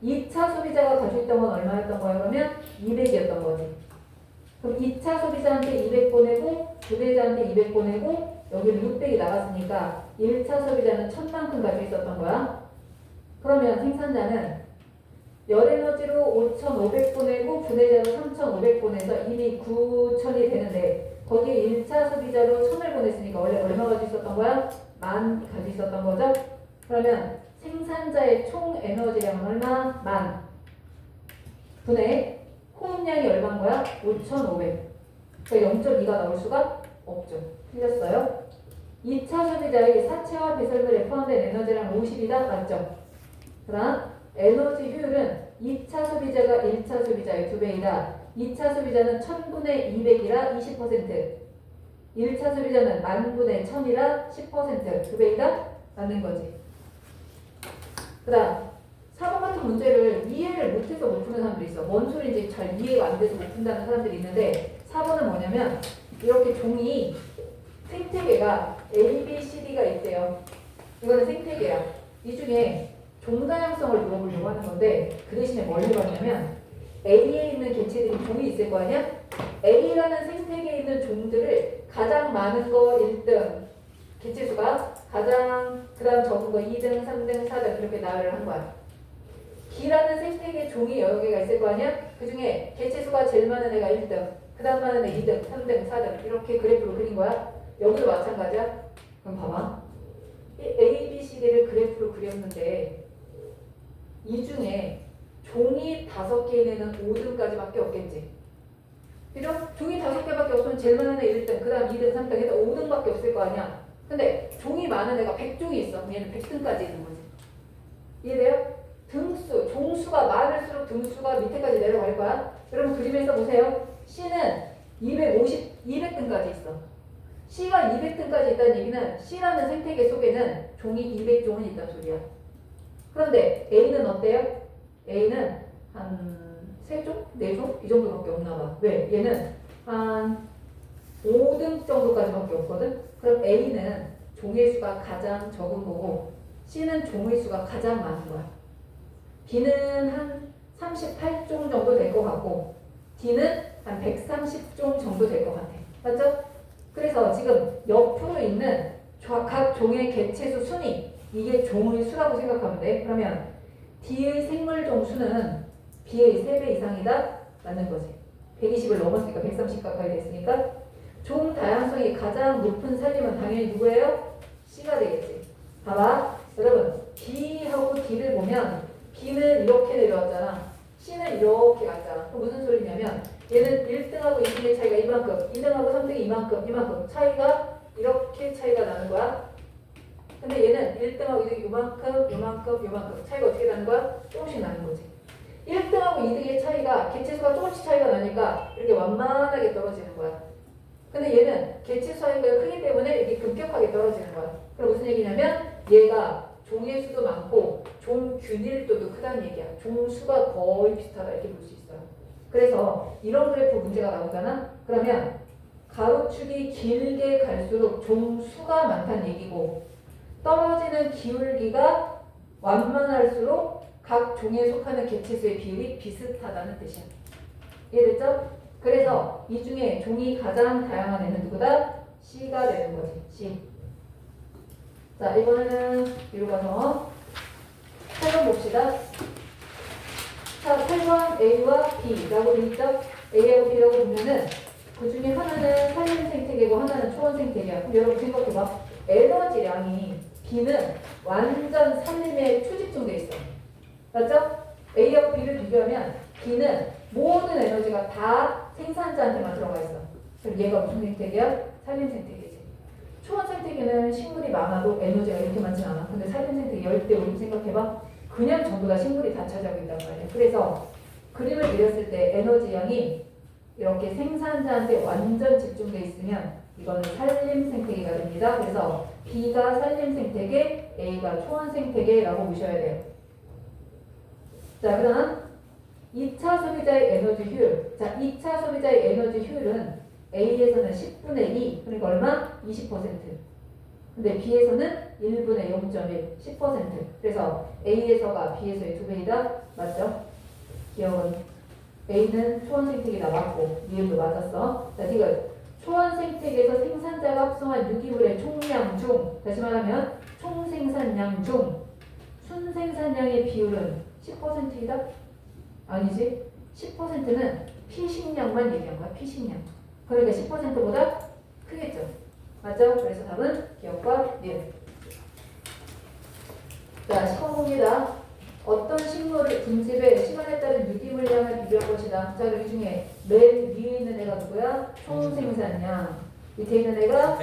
2차 소비자가 가지고 있던 건 얼마였던 거야? 그러면 200이었던 거지. 그럼 2차 소비자한테 200 보내고 분해자한테 200 보내고 여기는 600이 나갔으니까 1차 소비자는 1000만큼 가지고 있었던 거야. 그러면 생산자는 열에너지로 5500 보내고 분해자로 3500 보내서 이미 9000이 되는데 거기에 1차 소비자로 1000을 보냈으니까 원래 얼마 가지고 있었던 거야? 10,000 가지고 있었던 거죠? 그러면 생산자의 총 에너지량은 얼마? 10,000 분해 호흡량이 얼마인 거야? 5500. 그러니까 0.2가 나올 수가 없죠. 틀렸어요. 2차 소비자의 사체와 배설물에 포함된 에너지량 50이다. 맞죠? 그다음 에너지 효율은 2차 소비자가 1차 소비자의 2배이다. 2차 소비자는 1000분의 200이라 20%. 1차 소비자는 10,000분의 1000이라 10%. 2배이다? 맞는 거지. 그 다음 4번 같은 문제를 이해를 못해서 못 푸는 사람들이 있어. 뭔 소리인지 잘 이해가 안 돼서 못 푼다는 사람들이 있는데 4번은 뭐냐면 이렇게 종이 생태계가 A, B, C, D가 있대요. 이거는 생태계야. 이 중에 종다양성을 물어보려고 하는 건데 그 대신에 뭘 해봤냐면 A에 있는 개체들이 종이 있을 거 아니야? A라는 생태계에 있는 종들을 가장 많은 거 1등 개체수가 가장 그 다음 적은 거 2등, 3등, 4등 이렇게 나열을 한 거야. B라는 생태계 종이 여러 개가 있을 거 아니야? 그 중에 개체수가 제일 많은 애가 1등, 그 다음 많은 애 2등, 3등, 4등 이렇게 그래프로 그린 거야. 여기도 마찬가지야. 그럼 봐봐. 이 A, B, C, D를 그래프로 그렸는데 이 중에 종이 5개 있는 애는 5등까지밖에 없겠지. 그죠? 종이 5개밖에 없으면 제일 많은 애 1등, 그 다음 2등, 3등 해서 5등밖에 없을 거 아니야. 근데 종이 많은 애가 100종이 있어. 그럼 얘는 100등까지 있는 거지. 이해돼요? 등수, 종수가 많을수록 등수가 밑에까지 내려갈 거야. 여러분 그림에서 보세요. C는 200등까지 있어. C가 200등까지 있다는 얘기는 C라는 생태계 속에는 종이 200종은 있다는 소리야. 그런데 A는 어때요? A는 한 3종? 4종? 이 정도밖에 없나 봐. 왜? 얘는 한 5등 정도까지밖에 없거든? 그럼 A는 종의 수가 가장 적은 거고 C는 종의 수가 가장 많은 거야. B는 한 38종 정도 될 것 같고 D는 한 130종 정도 될 것 같아. 맞죠? 그래서 지금 옆으로 있는 각 종의 개체수 순위 이게 종의 수라고 생각하면 돼. 그러면 D의 생물종 수는 B의 3배 이상이다? 맞는 거지. 120을 넘었으니까 130 가까이 됐으니까 종 다양성이 가장 높은 살림은 당연히 누구예요? C가 되겠지. 봐봐. 여러분 B하고 D를 보면 B는 이렇게 내려왔잖아. C는 이렇게 갔잖아. 그 무슨 소리냐면 얘는 1등하고 2등의 차이가 이만큼 2등하고 3등이 이만큼 차이가 이렇게 차이가 나는 거야. 근데 얘는 1등하고 2등이 요만큼 차이가 어떻게 나는 거야? 조금씩 나는 거지. 1등하고 2등의 차이가 개체수가 조금씩 차이가 나니까 이렇게 완만하게 떨어지는 거야. 근데 얘는 개체수 차이가 크기 때문에 이렇게 급격하게 떨어지는 거야. 그럼 무슨 얘기냐면 얘가 종의 수도 많고 종 균일도도 크다는 얘기야. 종 수가 거의 비슷하다 이렇게 볼 수 있어요. 그래서 이런 그래프 문제가 나오잖아. 그러면 가로축이 길게 갈수록 종 수가 많다는 얘기고 떨어지는 기울기가 완만할수록 각 종에 속하는 개체수의 비율이 비슷하다는 뜻이야. 이해됐죠? 그래서 이 중에 종이 가장 다양한 애는 누구다? C가 되는 거지. C. 자, 이번에는 뒤로 가서 8번 봅시다. 자, 8번 A와 B라고 되어 있죠? A하고 B라고 보면은 그 중에 하나는 산림 생태계고 하나는 초원 생태계야. 그럼 여러분 생각해봐. 에너지량이 B는 완전 산림에 초집중돼 있어. 맞죠? A하고 B를 비교하면 B는 모든 에너지가 다 생산자한테만 들어가 있어. 그럼 얘가 무슨 생태계야? 산림 생태계지. 초원 생태계는 식물이 많아도 에너지가 이렇게 많진 않아. 근데 산림 생태계 열대 우리 생각해봐. 그냥 전부 다 식물이 다 차지하고 있단 말이야. 그래서 그림을 그렸을 때 에너지 양이 이렇게 생산자한테 완전 집중돼 있으면 이거는 산림 생태계가 됩니다. 그래서 B가 산림 생태계, A가 초원 생태계라고 보셔야 돼요. 자, 그다음 2차 소비자의 에너지 효율. 자, 2차 소비자의 에너지 효율은 A에서는 10분의 2, 그러니까 얼마? 20%. 근데 B에서는 1분의 0.1, 10%. 그래서 A에서가 B에서의 2배이다. 맞죠? 기억은 A는 초원 생태계다. 맞고, 니은도 맞았어. 자, 지금 초원 생태계에서 생산자가 합성한 유기물의 총량 중, 다시 말하면 총 생산량 중 순생산량의 비율은 10%이다? 아니지. 10%는 피식량만 얘기한 거야. 피식량. 그러니까 10%보다 크겠죠. 맞죠? 그래서 답은 기억과 니은. 자, 10번 봅니다. 어떤 식물을 분집에 시간에 따른 유기물량을 비교할 것이다. 자, 여기 중에 맨 위에 있는 애가 누구야? 총생산량. 밑에 있는 애가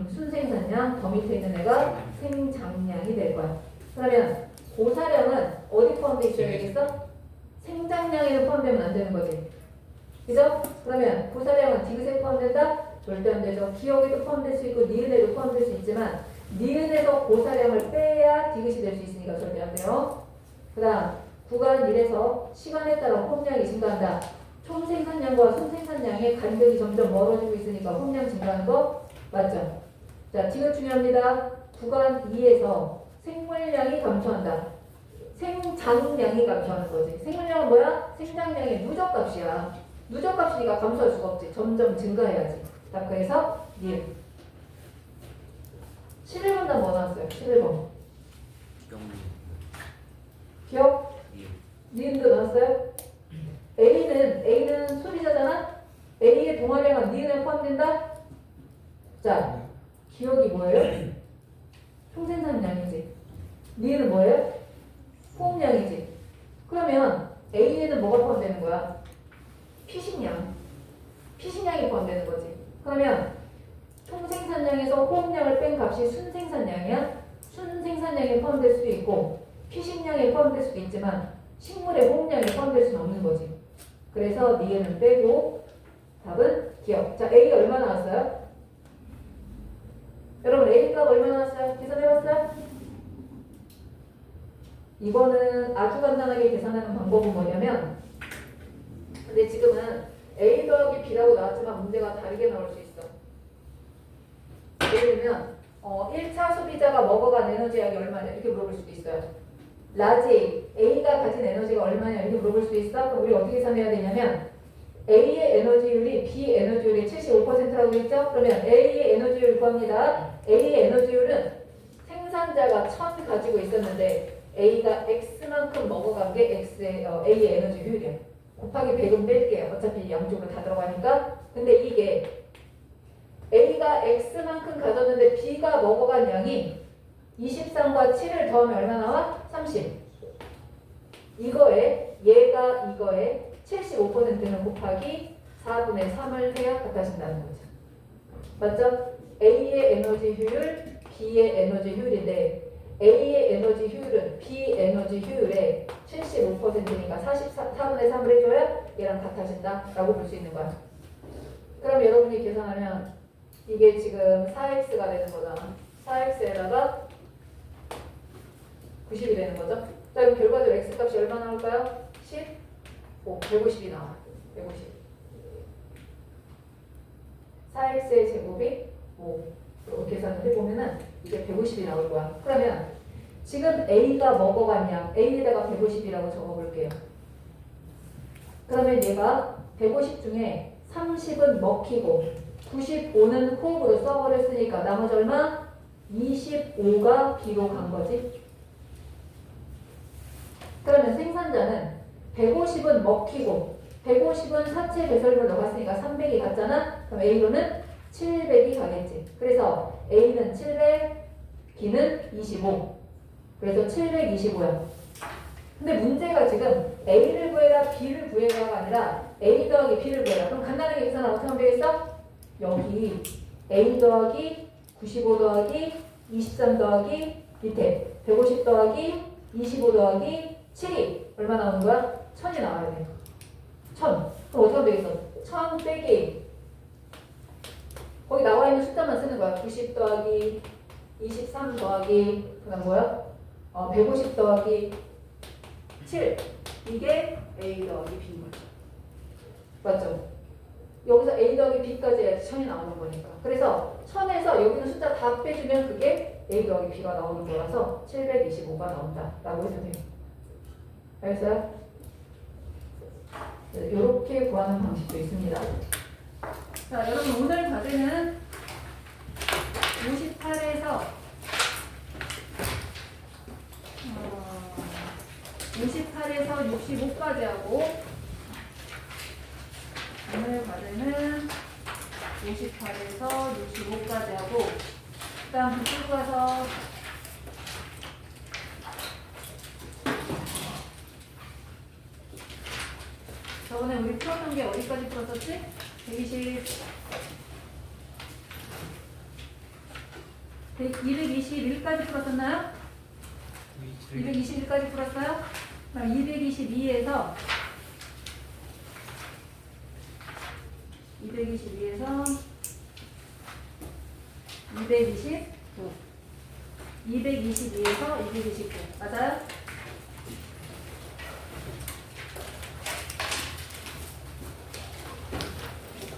순생산량. 더 밑에 있는 애가 생장량이 될 거야. 그러면 고사량은 어디 포함되어 있어야 되겠어? 생장량에는 포함되면 안 되는 거지. 그죠? 그러면 고사량은 디귿에 포함된다? 절대 안 되죠. 기억에도 포함될 수 있고 니은에도 포함될 수 있지만 니은에서 고사량을 빼야 디귿이 될 수 있으니까 절대 안 돼요. 그 다음 구간 1에서 시간에 따라 홈량이 증가한다. 총 생산량과 순생산량의 간격이 점점 멀어지고 있으니까 홈량 증가하는 거 맞죠? 자, 디귿 중요합니다. 구간 2에서 생물량이 감소한다. 생장량이 감소하는 거지. 생물량은 뭐야? 생장량의 누적값이야. 누적값이니까 감소할 수가 없지. 점점 증가해야지. 자, 그래서 니은. 11번 단 뭐 나왔어요? 11번. 기억? 니은도 나왔어요? A는 소비자잖아? A의 동화량은 니은에 포함된다? 자, 기억이 뭐예요? 총생산량이지. 니은은 뭐예요? 호흡량이지. 그러면 A에는 뭐가 포함되는 거야? 피식량. 피식량이 포함되는 거지. 그러면 총생산량에서 호흡량을 뺀 값이 순생산량이야. 순생산량에 포함될 수도 있고 피식량에 포함될 수도 있지만 식물의 호흡량에 포함될 수는 없는 거지. 그래서 니은은 빼고 답은 기억. 자, A 얼마 나왔어요? 여러분 A 값 얼마 나왔어요? 계산해봤어요? 이거는 아주 간단하게 계산하는 방법은 뭐냐면, 근데 지금은 A 더하기 B라고 나왔지만 문제가 다르게 나올 수 있어. 예를 들면 1차 소비자가 먹어간 에너지 양이 얼마냐 이렇게 물어볼 수도 있어요. 라지 A가 가진 에너지가 얼마냐 이렇게 물어볼 수도 있어. 그럼 우리 어떻게 계산해야 되냐면 A의 에너지율이 B 에너지율의 75%라고 했죠? 그러면 A의 에너지율 구합니다. A의 에너지율은 생산자가 1000 가지고 있었는데 A가 X만큼 먹어간 게 A의 에너지 효율이에요. 곱하기 100은 뺄게요. 어차피 양쪽으로 다 들어가니까. 근데 이게 A가 X만큼 가졌는데 B가 먹어간 양이 23과 7을 더하면 얼마 나와? 30. 이거에 얘가 이거에 75%는 곱하기 4분의 3을 해야 같아진다는 거죠. 맞죠? A의 에너지 효율, B의 에너지 효율인데 A의 에너지 효율은 B 에너지 효율의 75%니까 4분의 3을 해줘야 얘랑 같아진다 라고 볼 수 있는 거야. 그럼 여러분이 계산하면 이게 지금 4x가 되는 거잖아. 4x에다가 90이 되는 거죠. 자, 그럼 결과적으로 x값이 얼마 나올까요? 15, 150이 나와. 150. 4x의 제곱이 5. 이렇게 계산을 해보면은 이게 150이 나올 거야. 그러면 지금 A가 먹어간 양, A에다가 150이라고 적어볼게요. 그러면 얘가 150 중에 30은 먹히고 95는 호흡으로 써버렸으니까 나머지 얼마? 25가 B로 간 거지. 그러면 생산자는 150은 먹히고 150은 사체 배설물 넣어갔으니까 300이 갔잖아. 그럼 A로는 700이 가겠지. 그래서 A는 700, B는 25. 그래서 725야. 근데 문제가 지금 A를 구해라, B를 구해라가 아니라 A 더하기 B를 구해라. 그럼 간단하게 계산하면 어떻게 하면 되겠어? 여기 A 더하기 95 더하기 23 더하기 밑에 150 더하기 25 더하기 7이 얼마 나오는 거야? 1000이 나와야 돼. 1000. 그럼 어떻게 하면 되겠어? 1000 빼기 거기 나와 있는 숫자만 쓰는 거야. 90 더하기 23 더하기 그다음 뭐야? 150 더하기 7. 이게 A 더하기 B인 거죠. 맞죠? 여기서 A 더하기 B까지 해야지 1000이 나오는 거니까. 그래서 1000에서 여기는 숫자 다 빼주면 그게 A 더하기 B가 나오는 거라서 725가 나온다 라고 해도 돼요. 알겠어요? 이렇게 구하는 방식도 있습니다. 자, 여러분 오늘 과제는 58에서 65까지 하고 오늘 과제는 58에서 65까지 하고 그 다음 붙들고 가서 저번에 우리 풀었던 게 어디까지 풀었었지? 221까지 풀었었나요? 221까지 풀었어요? 그럼 222에서 229 222에서 229 맞아요?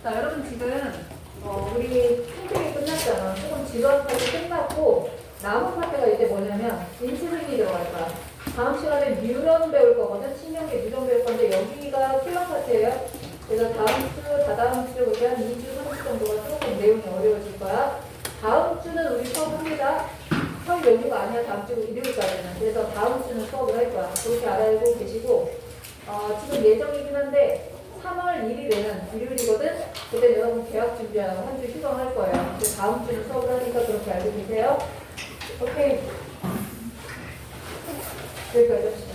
자, 여러분 지금 우리 생태계 끝났잖아. 조금 지루한 파트 끝났고 남은 파트가 이제 뭐냐면 인수분이 들어갈 거야. 다음 시간에 뉴런 배울 거거든. 신경계 뉴런 배울 건데 여기가 필런 파트예요. 그래서 다음 주, 다다음 주부터 한 2주, 3주 정도가 조금 내용이 어려워질 거야. 다음 주는 우리 수업합니다. 설 연휴가 아니야. 다음 주 일요일까지는. 그래서 다음 주는 수업을 할 거야. 그렇게 알고 계시고 지금 예정이긴 한데 3월 1일에는 일요일이거든. 그때 여러분 계약 준비하고 한 주 휴강할 거예요. 그래서 다음 주는 수업을 하니까 그렇게 알고 계세요. 오케이. 여기까지 합시다.